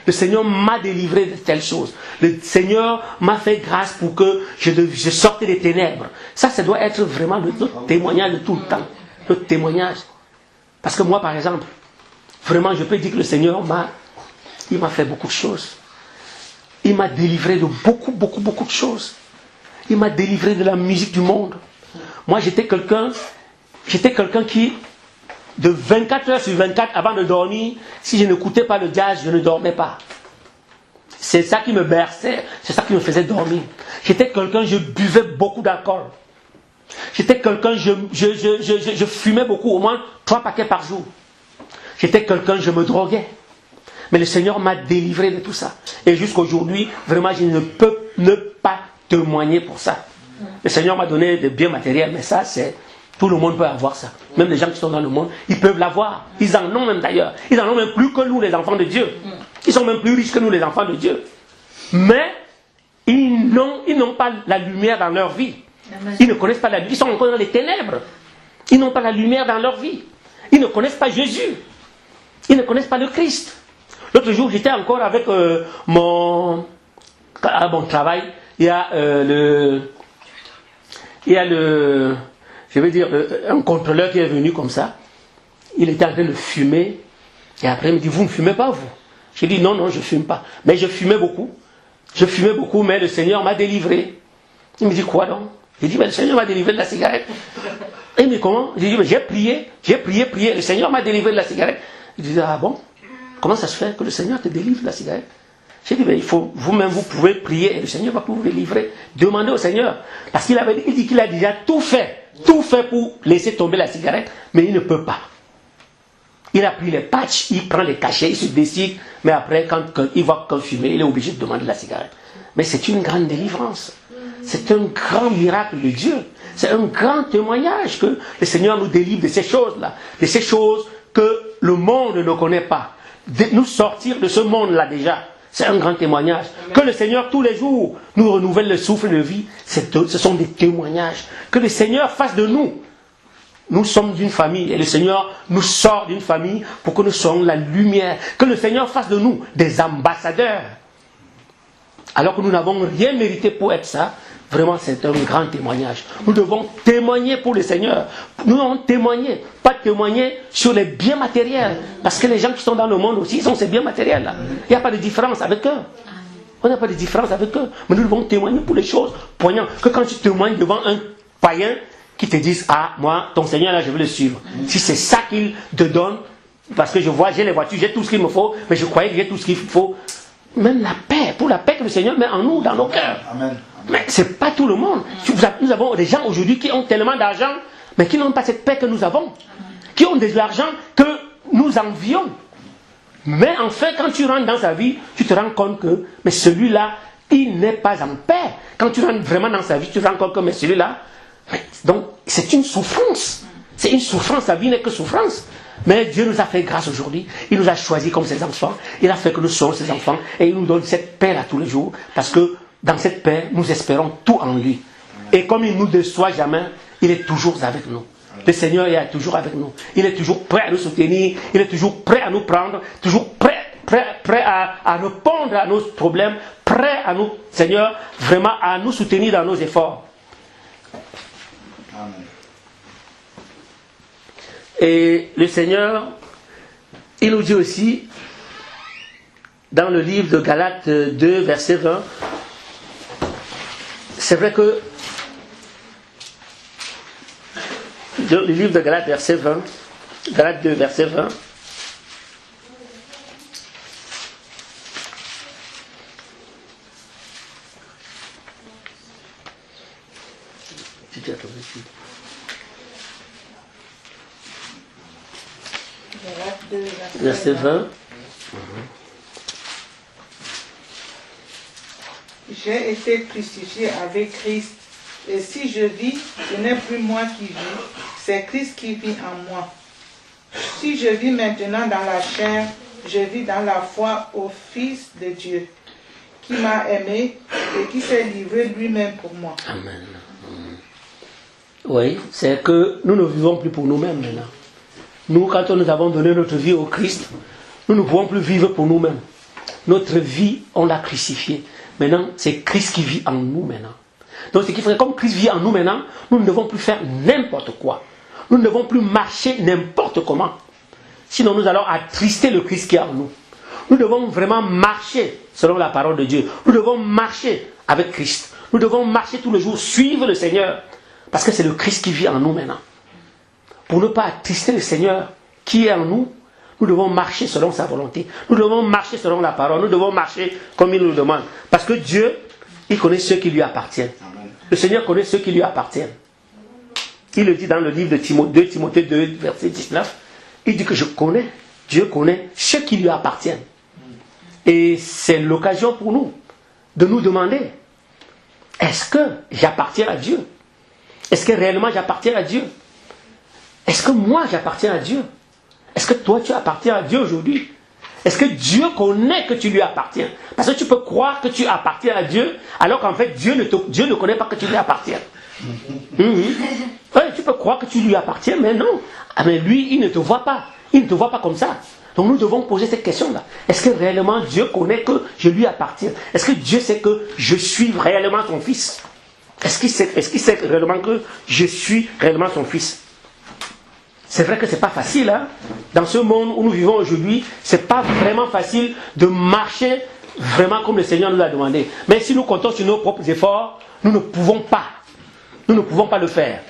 Le Seigneur m'a délivré de telle chose. Le Seigneur m'a fait grâce pour que je sorte des ténèbres. Ça doit être vraiment notre témoignage de tout le temps. Notre témoignage. Parce que moi, par exemple, vraiment, je peux dire que le Seigneur m'a fait beaucoup de choses. Il m'a délivré de beaucoup de choses. Il m'a délivré de la musique du monde. Moi, j'étais quelqu'un qui, de 24 heures sur 24, avant de dormir, si je n'écoutais pas le jazz, je ne dormais pas. C'est ça qui me berçait, c'est ça qui me faisait dormir. J'étais quelqu'un, je buvais beaucoup d'alcool. J'étais quelqu'un, je fumais beaucoup, au moins 3 paquets par jour. J'étais quelqu'un, je me droguais. Mais le Seigneur m'a délivré de tout ça. Et jusqu'aujourd'hui, vraiment, je ne peux ne pas témoigner pour ça. Le Seigneur m'a donné de biens matériels, mais ça, tout le monde peut avoir ça. Même les gens qui sont dans le monde, ils peuvent l'avoir. Ils en ont même d'ailleurs. Ils en ont même plus que nous, les enfants de Dieu. Ils sont même plus riches que nous, les enfants de Dieu. Mais, ils n'ont pas la lumière dans leur vie. Ils ne connaissent pas la lumière. Ils sont encore dans les ténèbres. Ils n'ont pas la lumière dans leur vie. Ils ne connaissent pas Jésus. Ils ne connaissent pas le Christ. L'autre jour, j'étais encore avec à mon travail. Il y a un contrôleur qui est venu comme ça. Il était en train de fumer. Et après, il me dit, vous ne fumez pas, vous? J'ai dit, non, je ne fume pas. Mais je fumais beaucoup. Mais le Seigneur m'a délivré. Il me dit, quoi donc? J'ai dit, mais le Seigneur m'a délivré de la cigarette. Et il me dit, comment? J'ai dit, mais j'ai prié. Le Seigneur m'a délivré de la cigarette. Il dit, ah bon? Comment ça se fait que le Seigneur te délivre de la cigarette? J'ai dit, mais il faut, vous-même, vous pouvez prier et le Seigneur va vous délivrer. Demandez au Seigneur. Parce il dit qu'il a déjà tout fait pour laisser tomber la cigarette, mais il ne peut pas. Il a pris les patchs, il prend les cachets, il se décide, mais après, quand il voit qu'on fume, il est obligé de demander la cigarette. Mais c'est une grande délivrance. C'est un grand miracle de Dieu. C'est un grand témoignage que le Seigneur nous délivre de ces choses-là, de ces choses que le monde ne connaît pas. De nous sortir de ce monde-là déjà. C'est un grand témoignage. Que le Seigneur, tous les jours, nous renouvelle le souffle de vie. Ce sont des témoignages. Que le Seigneur fasse de nous. Nous sommes d'une famille et le Seigneur nous sort d'une famille pour que nous soyons la lumière. Que le Seigneur fasse de nous des ambassadeurs. Alors que nous n'avons rien mérité pour être ça. Vraiment, c'est un grand témoignage. Nous devons témoigner pour le Seigneur. Nous devons témoigner, pas témoigner sur les biens matériels. Parce que les gens qui sont dans le monde aussi, ils ont ces biens matériels-là. Il n'y a pas de différence avec eux. On n'a pas de différence avec eux. Mais nous devons témoigner pour les choses poignantes. Que quand tu témoignes devant un païen qui te dise, ah, moi, ton Seigneur, là, je veux le suivre. Si c'est ça qu'il te donne, parce que je vois, j'ai les voitures, j'ai tout ce qu'il me faut, mais je croyais que j'ai tout ce qu'il faut. Même la paix, pour la paix que le Seigneur met en nous, dans nos cœurs. Amen. Mais ce n'est pas tout le monde. Nous avons des gens aujourd'hui qui ont tellement d'argent, mais qui n'ont pas cette paix que nous avons. Qui ont de l'argent que nous envions. Mais en fait, quand tu rentres dans sa vie, tu te rends compte que mais celui-là, il n'est pas en paix. Quand tu rentres vraiment dans sa vie, tu te rends compte que mais celui-là, donc c'est une souffrance. C'est une souffrance, sa vie n'est que souffrance. Mais Dieu nous a fait grâce aujourd'hui. Il nous a choisis comme ses enfants. Il a fait que nous soyons ses enfants. Et il nous donne cette paix-là tous les jours. Parce que dans cette paix, nous espérons tout en lui. Et comme il ne nous déçoit jamais, il est toujours avec nous. Le Seigneur est toujours avec nous. Il est toujours prêt à nous soutenir. Il est toujours prêt à nous prendre. Toujours prêt à répondre à nos problèmes. Prêt à nous, Seigneur, vraiment à nous soutenir dans nos efforts. Amen. Et le Seigneur, il nous dit aussi, dans le livre de Galates 2, verset 20, c'est vrai que Le livre de Galates, verset 20. Galates 2, verset 20. Verset 20. J'ai été crucifié avec Christ, et si je vis, ce n'est plus moi qui vis, c'est Christ qui vit en moi. Si je vis maintenant dans la chair, je vis dans la foi au Fils de Dieu, qui m'a aimé et qui s'est livré lui-même pour moi. Amen. Oui, c'est que nous ne vivons plus pour nous-mêmes maintenant. Nous, quand nous avons donné notre vie au Christ, nous ne pouvons plus vivre pour nous-mêmes. Notre vie, on l'a crucifiée. Maintenant, c'est Christ qui vit en nous maintenant. Donc, ce qui fait que comme Christ vit en nous maintenant, nous ne devons plus faire n'importe quoi. Nous ne devons plus marcher n'importe comment. Sinon, nous allons attrister le Christ qui est en nous. Nous devons vraiment marcher selon la parole de Dieu. Nous devons marcher avec Christ. Nous devons marcher tous les jours, suivre le Seigneur. Parce que c'est le Christ qui vit en nous maintenant. Pour ne pas attrister le Seigneur qui est en nous, nous devons marcher selon sa volonté. Nous devons marcher selon la parole. Nous devons marcher comme il nous demande. Parce que Dieu, il connaît ceux qui lui appartiennent. Le Seigneur connaît ceux qui lui appartiennent. Il le dit dans le livre de 2 Timothée 2, verset 19. Il dit que Dieu connaît ceux qui lui appartiennent. Et c'est l'occasion pour nous de nous demander, est-ce que j'appartiens à Dieu? Est-ce que réellement j'appartiens à Dieu? Est-ce que moi j'appartiens à Dieu? Est-ce que toi tu appartiens à Dieu aujourd'hui? Est-ce que Dieu connaît que tu lui appartiens? Parce que tu peux croire que tu appartiens à Dieu, alors qu'en fait Dieu ne connaît pas que tu lui appartiens. Ouais, tu peux croire que tu lui appartiens, mais non. Ah, mais lui, il ne te voit pas. Il ne te voit pas comme ça. Donc nous devons poser cette question-là. Est-ce que réellement Dieu connaît que je lui appartiens? Est-ce que Dieu sait que je suis réellement son fils? Est-ce qu'il sait réellement que je suis réellement son fils? C'est vrai que ce n'est pas facile, hein? Dans ce monde où nous vivons aujourd'hui, ce n'est pas vraiment facile de marcher vraiment comme le Seigneur nous a demandé. Mais si nous comptons sur nos propres efforts, nous ne pouvons pas. Nous ne pouvons pas le faire.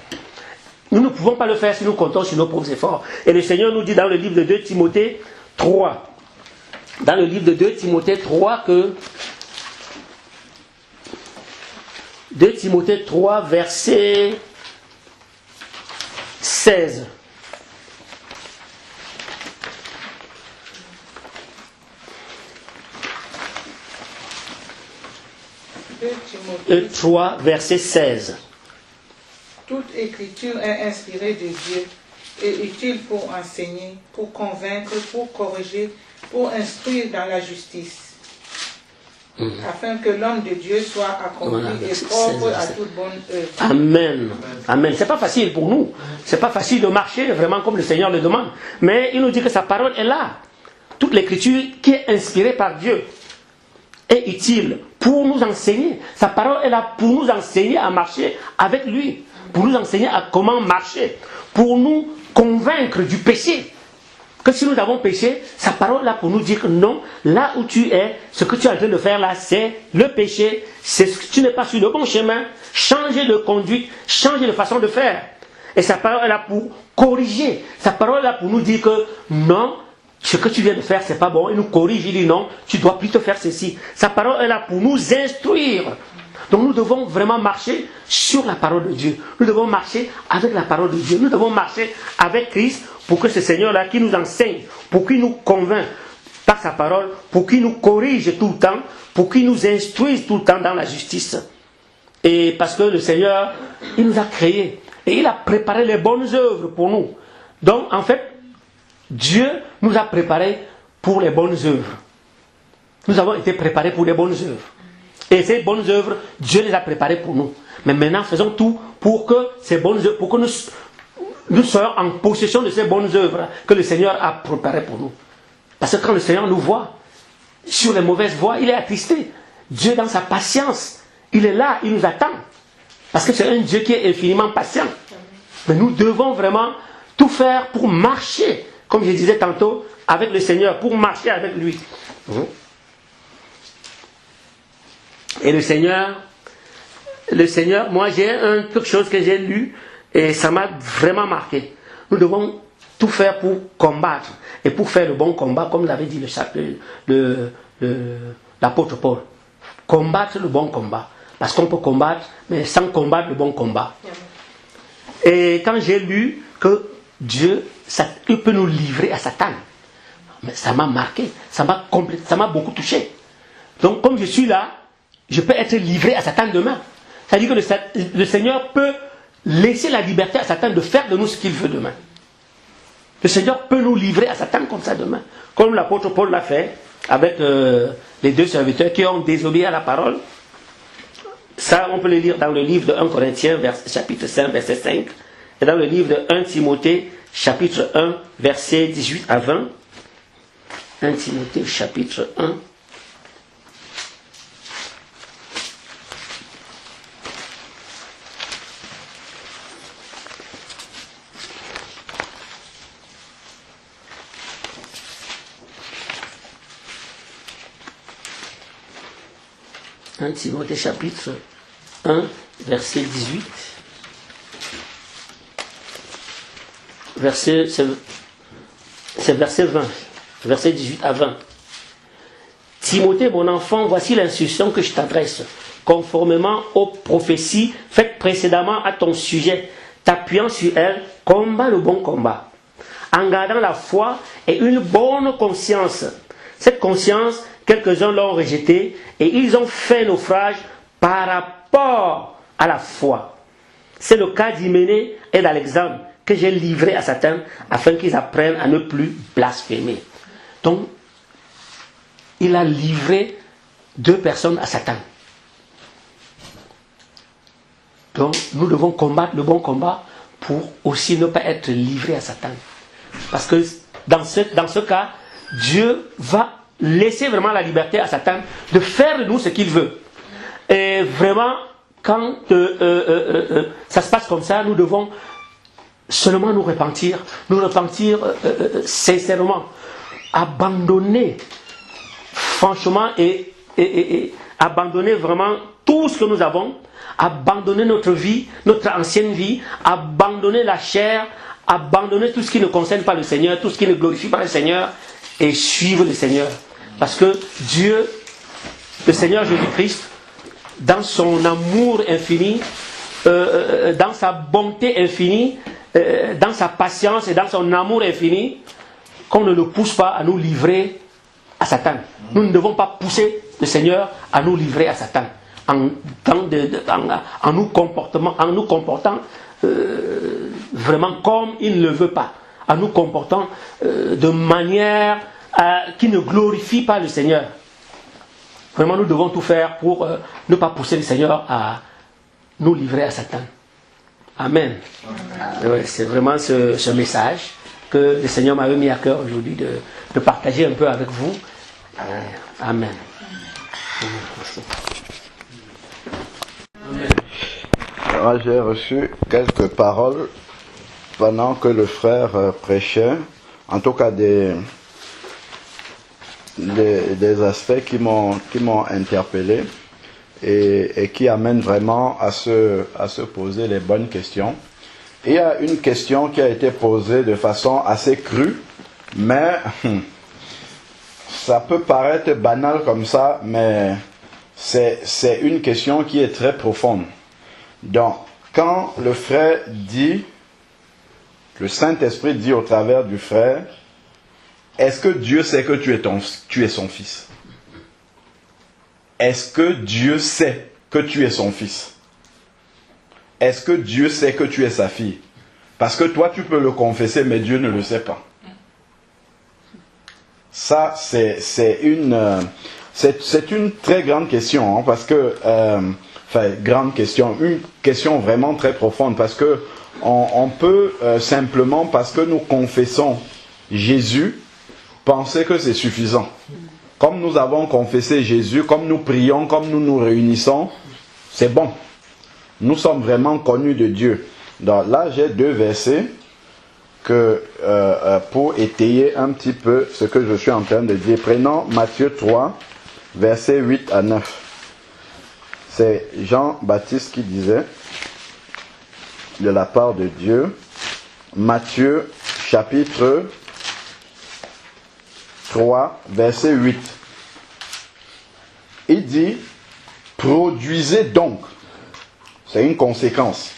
Nous ne pouvons pas le faire si nous comptons sur nos propres efforts. Et le Seigneur nous dit dans le livre de 2 Timothée 3, dans le livre de 2 Timothée 3 que 2 Timothée 3, verset 16. Et 3, verset 16. Toute écriture est inspirée de Dieu et utile pour enseigner, pour convaincre, pour corriger, pour instruire dans la justice, afin que l'homme de Dieu soit accompli et propre à toute bonne œuvre. Amen. Amen. C'est pas facile pour nous. C'est pas facile de marcher vraiment comme le Seigneur le demande. Mais il nous dit que sa parole est là. Toute l'écriture qui est inspirée par Dieu est utile pour nous enseigner. Sa parole est là pour nous enseigner à marcher avec lui. Pour nous enseigner à comment marcher. Pour nous convaincre du péché. Que si nous avons péché, sa parole est là pour nous dire que non, là où tu es, ce que tu es en train de faire là, c'est le péché. Tu n'es pas sur le bon chemin. Changer de conduite, changer de façon de faire. Et sa parole est là pour corriger. Sa parole est là pour nous dire que non, ce que tu viens de faire, c'est pas bon. Il nous corrige, il dit non, tu dois plutôt faire ceci. Sa parole est là pour nous instruire. Donc nous devons vraiment marcher sur la parole de Dieu. Nous devons marcher avec la parole de Dieu. Nous devons marcher avec Christ pour que ce Seigneur-là qui nous enseigne, pour qu'il nous convainc par sa parole, pour qu'il nous corrige tout le temps, pour qu'il nous instruise tout le temps dans la justice. Et parce que le Seigneur, il nous a créés et il a préparé les bonnes œuvres pour nous. Donc en fait, Dieu nous a préparés pour les bonnes œuvres. Nous avons été préparés pour les bonnes œuvres. Et ces bonnes œuvres, Dieu les a préparées pour nous. Mais maintenant, faisons tout pour que ces bonnes œuvres, pour que nous soyons en possession de ces bonnes œuvres que le Seigneur a préparées pour nous. Parce que quand le Seigneur nous voit sur les mauvaises voies, il est attristé. Dieu, dans sa patience, il est là, il nous attend. Parce que c'est un Dieu qui est infiniment patient. Mais nous devons vraiment tout faire pour marcher, comme je disais tantôt, avec le Seigneur, pour marcher avec lui. Et le Seigneur, moi j'ai quelque chose que j'ai lu Et ça m'a vraiment marqué. Nous devons tout faire pour combattre et pour faire le bon combat, comme l'avait dit l'apôtre Paul. Combattre le bon combat. Parce qu'on peut combattre, mais sans combattre le bon combat. Et quand j'ai lu que Dieu, il peut nous livrer à Satan, mais ça m'a marqué, ça m'a beaucoup touché. Donc comme je suis là, je peux être livré à Satan demain. C'est-à-dire que le Seigneur peut laisser la liberté à Satan de faire de nous ce qu'il veut demain. Le Seigneur peut nous livrer à Satan comme ça demain. Comme l'apôtre Paul l'a fait avec les 2 serviteurs qui ont désobéi à la parole. Ça, on peut le lire dans le livre de 1 Corinthiens, chapitre 5, verset 5. Et dans le livre de 1 Timothée, chapitre 1, verset 18 à 20. 1 Timothée, chapitre 1. Timothée chapitre 1, verset 18. C'est verset 20. Verset 18 à 20. Timothée, mon enfant, voici l'instruction que je t'adresse, conformément aux prophéties faites précédemment à ton sujet, t'appuyant sur elles, combat le bon combat, en gardant la foi et une bonne conscience. Cette conscience, quelques-uns l'ont rejetée et ils ont fait naufrage par rapport à la foi. C'est le cas d'Hyménée et d'Alexandre que j'ai livré à Satan afin qu'ils apprennent à ne plus blasphémer. Donc, il a livré 2 personnes à Satan. Donc, nous devons combattre le bon combat pour aussi ne pas être livrés à Satan. Parce que dans ce cas, Dieu va laisser vraiment la liberté à Satan de faire de nous ce qu'il veut. Et vraiment, quand ça se passe comme ça, nous devons seulement nous repentir sincèrement, abandonner franchement et abandonner vraiment tout ce que nous avons, abandonner notre vie, notre ancienne vie, abandonner la chair, abandonner tout ce qui ne concerne pas le Seigneur, tout ce qui ne glorifie pas le Seigneur, et suivre le Seigneur. Parce que Dieu, le Seigneur Jésus-Christ, dans son amour infini, dans sa bonté infinie, dans sa patience et dans son amour infini, qu'on ne le pousse pas à nous livrer à Satan. Nous ne devons pas pousser le Seigneur à nous livrer à Satan en nous comportant vraiment comme il ne le veut pas, en nous comportant de manière qui ne glorifie pas le Seigneur. Vraiment, nous devons tout faire pour ne pas pousser le Seigneur à nous livrer à Satan. Amen. Ouais, c'est vraiment ce message que le Seigneur m'avait mis à cœur aujourd'hui de partager un peu avec vous. Amen. Alors, j'ai reçu quelques paroles pendant que le frère prêchait, en tout cas des aspects qui m'ont interpellé et qui amènent vraiment à se poser les bonnes questions. Il y a une question qui a été posée de façon assez crue, mais ça peut paraître banal comme ça, mais c'est une question qui est très profonde. Donc, quand le frère dit, le Saint-Esprit dit au travers du frère, est-ce que Dieu sait que tu es son fils? Est-ce que Dieu sait que tu es son fils? Est-ce que Dieu sait que tu es sa fille? Parce que toi, tu peux le confesser, mais Dieu ne le sait pas. Ça, c'est une très grande question, hein, parce que, grande question, une question vraiment très profonde, parce que on peut simplement, parce que nous confessons Jésus, penser que c'est suffisant. Comme nous avons confessé Jésus, comme nous prions, comme nous nous réunissons, c'est bon. Nous sommes vraiment connus de Dieu. Donc là, j'ai 2 versets pour étayer un petit peu ce que je suis en train de dire. Prenons Matthieu 3, versets 8 à 9. C'est Jean-Baptiste qui disait, de la part de Dieu. Matthieu chapitre 3, verset 8. Il dit, produisez donc, c'est une conséquence,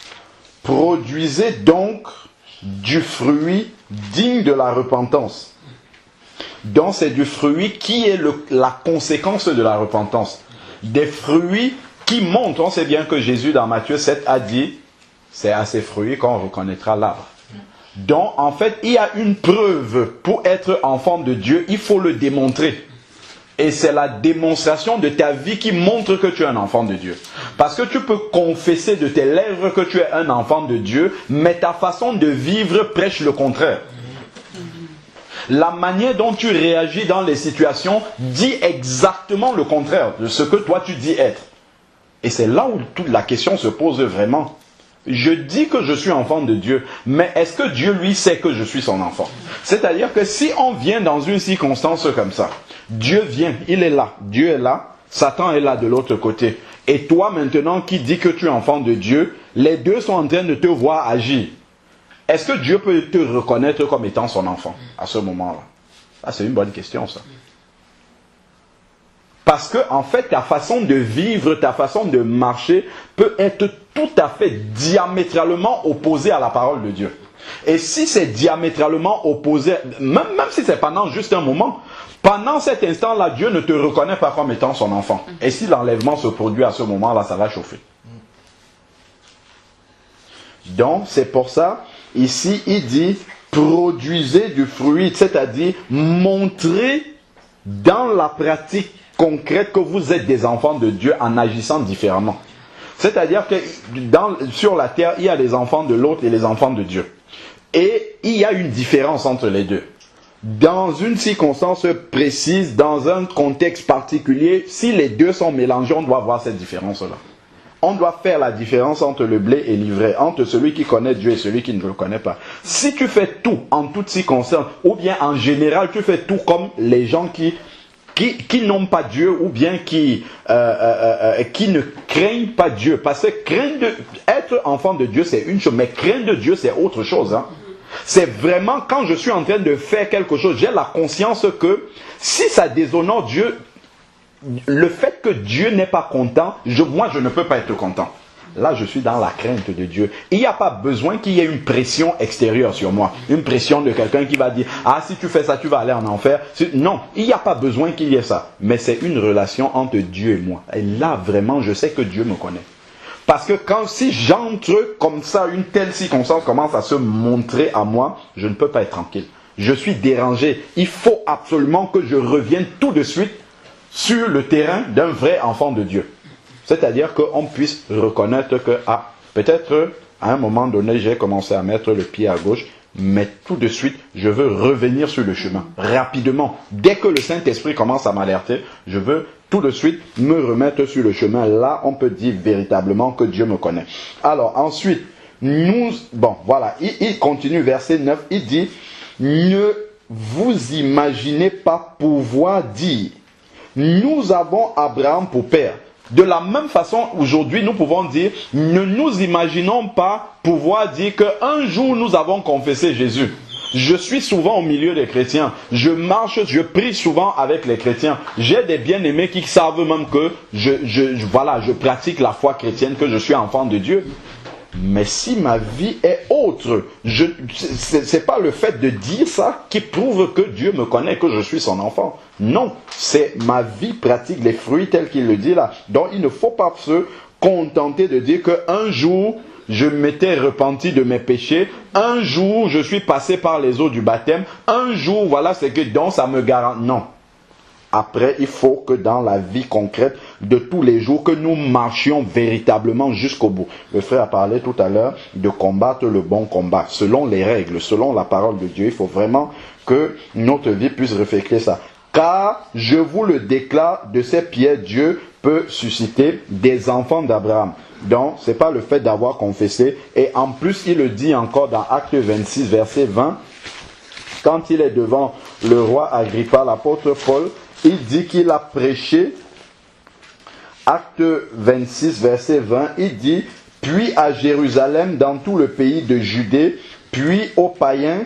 produisez donc du fruit digne de la repentance. Donc c'est du fruit qui est la conséquence de la repentance. Des fruits qui montrent, on sait bien que Jésus dans Matthieu 7 a dit, c'est à ces fruits qu'on reconnaîtra l'arbre. Donc en fait il y a une preuve pour être enfant de Dieu, il faut le démontrer. Et c'est la démonstration de ta vie qui montre que tu es un enfant de Dieu. Parce que tu peux confesser de tes lèvres que tu es un enfant de Dieu, mais ta façon de vivre prêche le contraire. La manière dont tu réagis dans les situations dit exactement le contraire de ce que toi tu dis être. Et c'est là où toute la question se pose vraiment. Je dis que je suis enfant de Dieu, mais est-ce que Dieu lui sait que je suis son enfant? C'est-à-dire que si on vient dans une circonstance comme ça, Dieu vient, il est là, Dieu est là, Satan est là de l'autre côté. Et toi maintenant qui dis que tu es enfant de Dieu, les deux sont en train de te voir agir. Est-ce que Dieu peut te reconnaître comme étant son enfant à ce moment-là? Ah, c'est une bonne question ça. Parce que en fait ta façon de vivre, ta façon de marcher peut être tout à fait diamétralement opposée à la parole de Dieu. Et si c'est diamétralement opposé, même si c'est pendant juste un moment, pendant cet instant-là, Dieu ne te reconnaît pas comme étant son enfant. Et si l'enlèvement se produit à ce moment-là, ça va chauffer. Donc, c'est pour ça, ici, il dit, produisez du fruit, c'est-à-dire montrez dans la pratique concrète que vous êtes des enfants de Dieu en agissant différemment. C'est-à-dire que sur la terre, il y a les enfants de l'autre et les enfants de Dieu. Et il y a une différence entre les deux. Dans une circonstance précise, dans un contexte particulier, si les deux sont mélangés, on doit voir cette différence-là. On doit faire la différence entre le blé et l'ivraie, entre celui qui connaît Dieu et celui qui ne le connaît pas. Si tu fais tout en toutes circonstances, ou bien en général, tu fais tout comme les gens qui n'ont pas Dieu, ou bien qui ne craignent pas Dieu. Parce que être enfant de Dieu, c'est une chose, mais craindre Dieu, c'est autre chose. Hein. C'est vraiment quand je suis en train de faire quelque chose, j'ai la conscience que si ça déshonore Dieu, le fait que Dieu n'est pas content, moi je ne peux pas être content. Là je suis dans la crainte de Dieu. Il n'y a pas besoin qu'il y ait une pression extérieure sur moi. Une pression de quelqu'un qui va dire « Ah, si tu fais ça, tu vas aller en enfer. » Non, il n'y a pas besoin qu'il y ait ça. Mais c'est une relation entre Dieu et moi. Et là vraiment, je sais que Dieu me connaît. Parce que si j'entre comme ça, une telle circonstance commence à se montrer à moi, je ne peux pas être tranquille. Je suis dérangé. Il faut absolument que je revienne tout de suite sur le terrain d'un vrai enfant de Dieu. C'est-à-dire qu'on puisse reconnaître que, peut-être à un moment donné, j'ai commencé à mettre le pied à gauche, mais tout de suite, je veux revenir sur le chemin, rapidement. Dès que le Saint-Esprit commence à m'alerter, je veux tout de suite me remettre sur le chemin. Là, on peut dire véritablement que Dieu me connaît. Alors, ensuite, il continue, verset 9, il dit, ne vous imaginez pas pouvoir dire, nous avons Abraham pour père. De la même façon, aujourd'hui, nous pouvons dire, ne nous imaginons pas pouvoir dire qu'un jour nous avons confessé Jésus. Je suis souvent au milieu des chrétiens. Je marche, je prie souvent avec les chrétiens. J'ai des bien-aimés qui savent même que je pratique la foi chrétienne, que je suis enfant de Dieu. Mais si ma vie est autre, c'est pas le fait de dire ça qui prouve que Dieu me connaît, que je suis son enfant. Non, c'est ma vie pratique, les fruits tels qu'il le dit là. Donc il ne faut pas se contenter de dire qu'un jour, je m'étais repenti de mes péchés, un jour, je suis passé par les eaux du baptême, un jour, voilà, c'est que donc ça me garantit. Non. Après, il faut que dans la vie concrète de tous les jours, que nous marchions véritablement jusqu'au bout. Le frère a parlé tout à l'heure de combattre le bon combat, selon les règles, selon la parole de Dieu. Il faut vraiment que notre vie puisse refléter ça. Car, je vous le déclare, de ces pierres, Dieu peut susciter des enfants d'Abraham. Donc, ce n'est pas le fait d'avoir confessé. Et en plus, il le dit encore dans Acte 26, verset 20, quand il est devant le roi Agrippa, l'apôtre Paul, il dit qu'il a prêché, Acte 26, verset 20, il dit, puis à Jérusalem, dans tout le pays de Judée, puis aux païens,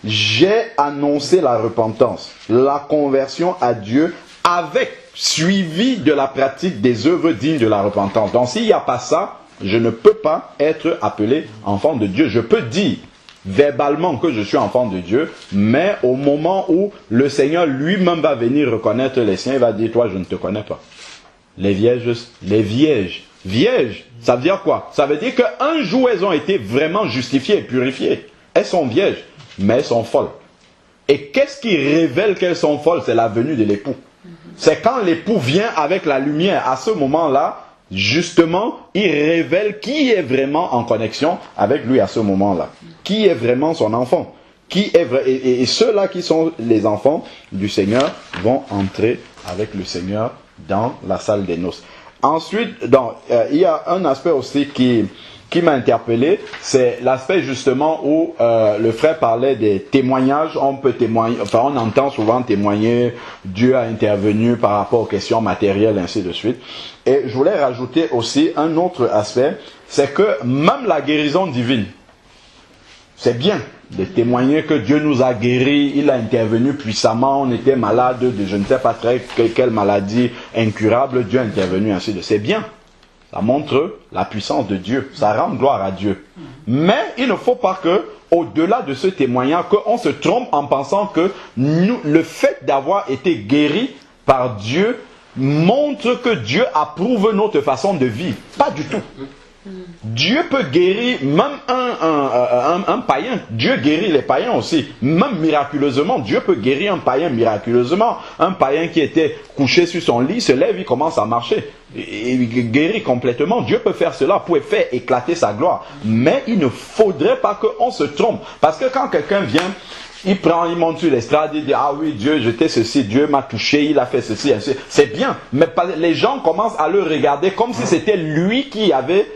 j'ai annoncé la repentance, la conversion à Dieu, avec suivi de la pratique des œuvres dignes de la repentance. Donc s'il n'y a pas ça, je ne peux pas être appelé enfant de Dieu. Je peux dire verbalement que je suis enfant de Dieu, mais au moment où le Seigneur lui-même va venir reconnaître les siens, il va dire, toi je ne te connais pas. Les vierges, ça veut dire quoi? Ça veut dire qu'un jour elles ont été vraiment justifiées et purifiées. Elles sont vierges, mais elles sont folles. Et qu'est-ce qui révèle qu'elles sont folles? C'est la venue de l'époux. C'est quand l'époux vient avec la lumière, à ce moment-là, justement, il révèle qui est vraiment en connexion avec lui à ce moment-là. Qui est vraiment son enfant. Et ceux-là qui sont les enfants du Seigneur vont entrer avec le Seigneur dans la salle des noces. Ensuite, il y a un aspect aussi qui m'a interpellé, c'est l'aspect justement où le frère parlait des témoignages. On peut témoigner, enfin on entend souvent témoigner, Dieu a intervenu par rapport aux questions matérielles, ainsi de suite. Et je voulais rajouter aussi un autre aspect, c'est que même la guérison divine, c'est bien de témoigner que Dieu nous a guéris, il a intervenu puissamment, on était malade de je ne sais pas quelle maladie incurable, Dieu a intervenu, ainsi de suite. C'est bien. Ça montre la puissance de Dieu. Ça rend gloire à Dieu. Mais il ne faut pas que, au-delà de ce témoignage, qu'on se trompe en pensant que le fait d'avoir été guéri par Dieu montre que Dieu approuve notre façon de vivre. Pas du tout. Dieu peut guérir même un païen. Dieu guérit les païens aussi. Même miraculeusement, Dieu peut guérir un païen miraculeusement. Un païen qui était couché sur son lit se lève, il commence à marcher. Il guérit complètement. Dieu peut faire cela pour faire éclater sa gloire. Mais il ne faudrait pas qu'on se trompe. Parce que quand quelqu'un vient, il monte sur l'estrade, il dit, ah oui, Dieu, j'étais ceci, Dieu m'a touché, il a fait ceci, ainsi. C'est bien. Mais les gens commencent à le regarder comme si c'était lui qui avait...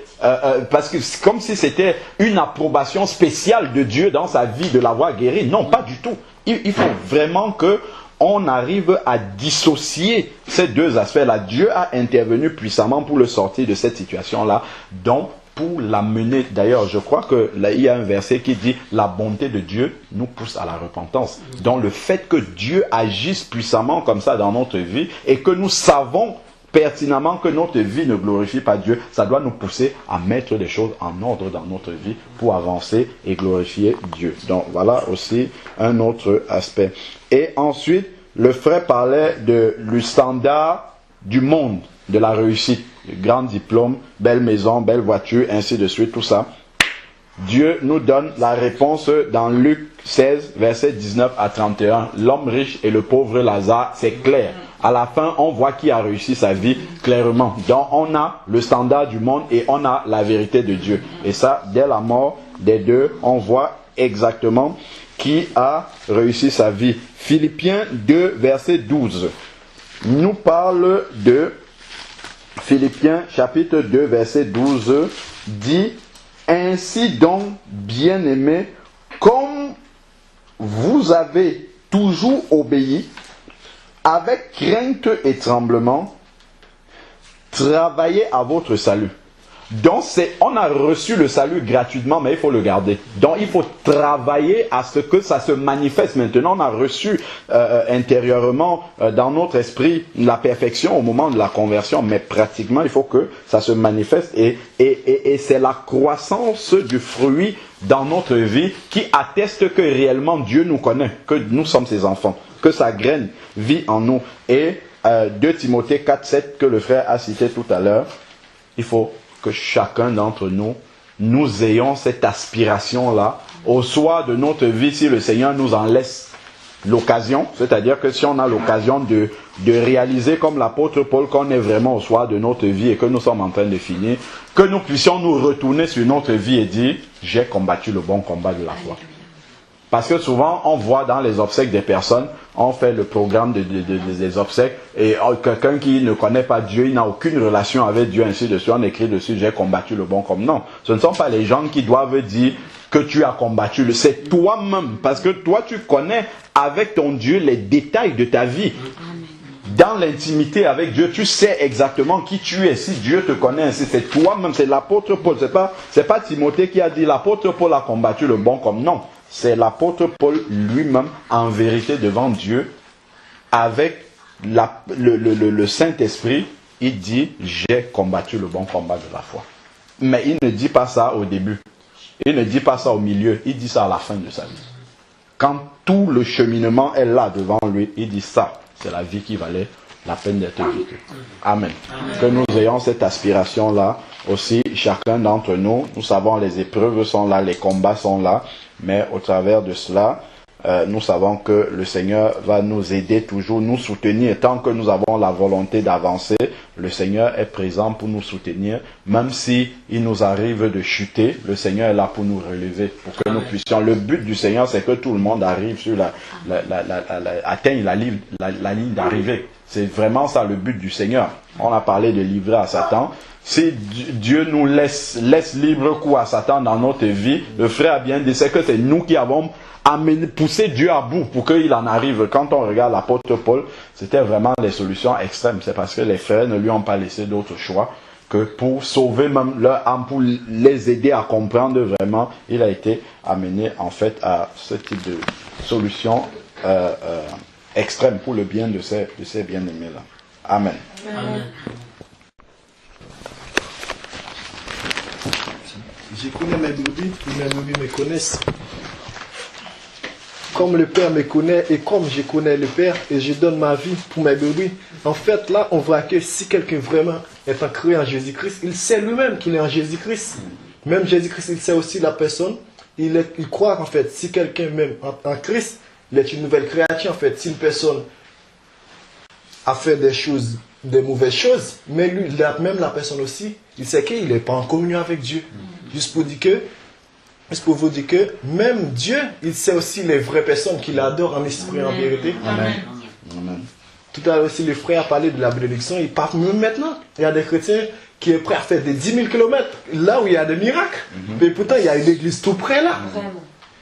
parce que c'est comme si c'était une approbation spéciale de Dieu dans sa vie de l'avoir guéri. Non, pas du tout. Il faut vraiment qu'on arrive à dissocier ces deux aspects-là. Dieu a intervenu puissamment pour le sortir de cette situation-là, donc pour l'amener. D'ailleurs, je crois que là, il y a un verset qui dit la bonté de Dieu nous pousse à la repentance. Donc le fait que Dieu agisse puissamment comme ça dans notre vie et que nous savons pertinemment que notre vie ne glorifie pas Dieu, ça doit nous pousser à mettre les choses en ordre dans notre vie pour avancer et glorifier Dieu. Donc voilà aussi un autre aspect. Et ensuite, le frère parlait du standard du monde, de la réussite, grand diplôme, belle maison, belle voiture, ainsi de suite, tout ça. Dieu nous donne la réponse dans Luc 16, versets 19 à 31. L'homme riche et le pauvre Lazare, c'est clair. À la fin, on voit qui a réussi sa vie clairement. Donc, on a le standard du monde et on a la vérité de Dieu. Et ça, dès la mort des deux, on voit exactement qui a réussi sa vie. Philippiens 2, verset 12, nous parle de Philippiens chapitre 2, verset 12, dit « Ainsi donc, bien-aimés, comme vous avez toujours obéi, avec crainte et tremblement, travaillez à votre salut. » Donc, on a reçu le salut gratuitement, mais il faut le garder. Donc, il faut travailler à ce que ça se manifeste. Maintenant, on a reçu intérieurement, dans notre esprit, la perfection au moment de la conversion, mais pratiquement, il faut que ça se manifeste. Et c'est la croissance du fruit dans notre vie qui atteste que réellement Dieu nous connaît, que nous sommes ses enfants, que sa graine vit en nous. Et 2 Timothée 4, 7, que le frère a cité tout à l'heure, il faut que chacun d'entre nous ayons cette aspiration-là au soir de notre vie, si le Seigneur nous en laisse l'occasion, c'est-à-dire que si on a l'occasion de réaliser comme l'apôtre Paul qu'on est vraiment au soir de notre vie et que nous sommes en train de finir, que nous puissions nous retourner sur notre vie et dire « J'ai combattu le bon combat de la foi ». Parce que souvent, on voit dans les obsèques des personnes, on fait le programme des obsèques, et quelqu'un qui ne connaît pas Dieu, il n'a aucune relation avec Dieu, ainsi de suite, on écrit dessus, j'ai combattu le bon combat. Non, ce ne sont pas les gens qui doivent dire que tu as combattu, c'est toi-même, parce que toi, tu connais avec ton Dieu les détails de ta vie. dans l'intimité avec Dieu, tu sais exactement qui tu es. Si Dieu te connaît ainsi, c'est toi-même, c'est l'apôtre Paul. C'est pas Timothée qui a dit l'apôtre Paul a combattu le bon combat. Non, c'est l'apôtre Paul lui-même en vérité devant Dieu avec le Saint-Esprit. Il dit j'ai combattu le bon combat de la foi. Mais il ne dit pas ça au début. Il ne dit pas ça au milieu. Il dit ça à la fin de sa vie. Quand tout le cheminement est là devant lui, il dit ça. C'est la vie qui valait la peine d'être vécue. Amen. Que nous ayons cette aspiration-là aussi, chacun d'entre nous. Nous savons les épreuves sont là, les combats sont là. Mais au travers de cela, nous savons que le Seigneur va nous aider toujours, nous soutenir. Tant que nous avons la volonté d'avancer, le Seigneur est présent pour nous soutenir. Même si il nous arrive de chuter, le Seigneur est là pour nous relever, pour que nous puissions. Le but du Seigneur, c'est que tout le monde arrive sur atteigne la ligne d'arrivée. C'est vraiment ça le but du Seigneur. On a parlé de livrer à Satan. Si Dieu nous laisse libre cours à Satan dans notre vie, le frère a bien dit, c'est que c'est nous qui avons pousser Dieu à bout pour qu'il en arrive. Quand on regarde l'apôtre Paul, c'était vraiment les solutions extrêmes. C'est parce que les frères ne lui ont pas laissé d'autre choix que pour sauver même leur âme, pour les aider à comprendre vraiment, il a été amené en fait à ce type de solution extrême pour le bien de ces bien-aimés-là. Amen. Amen. Je connais mes brebis me connaissent. Comme le Père me connaît et comme je connais le Père et je donne ma vie pour mes brebis. En fait, là, on voit que si quelqu'un vraiment est ancré en Jésus-Christ, il sait lui-même qu'il est en Jésus-Christ. Même Jésus-Christ, il sait aussi la personne. Il croit en fait, si quelqu'un même en Christ, il est une nouvelle créature en fait. Si une personne a fait des mauvaises choses, mais lui, même la personne aussi, il sait qu'il n'est pas en communion avec Dieu. Juste pour vous dire que même Dieu, il sait aussi les vraies personnes qu'il adore en esprit et en vérité. Amen. Amen. Tout à l'heure aussi, le frère a parlé de la bénédiction. Il parle même maintenant. Il y a des chrétiens qui sont prêts à faire des 10 000 km là où il y a des miracles. Mais pourtant, il y a une église tout près là.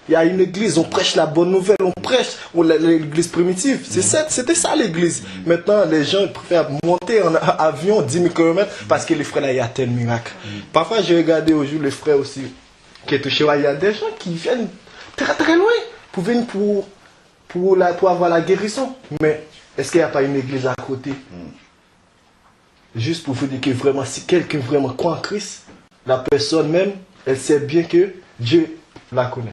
Il y a une église, on prêche la bonne nouvelle, on prêche l'église primitive. C'était ça l'église. Maintenant, les gens préfèrent monter en avion 10 000 km parce que les frères là, il y a tel miracle. Parfois, j'ai regardé au jour les frères aussi qui est touché. Il y a des gens qui viennent très très loin pour venir pour avoir la guérison. Mais est-ce qu'il n'y a pas une église à côté? Juste pour vous dire que vraiment, si quelqu'un vraiment croit en Christ, la personne même, elle sait bien que Dieu la connaît.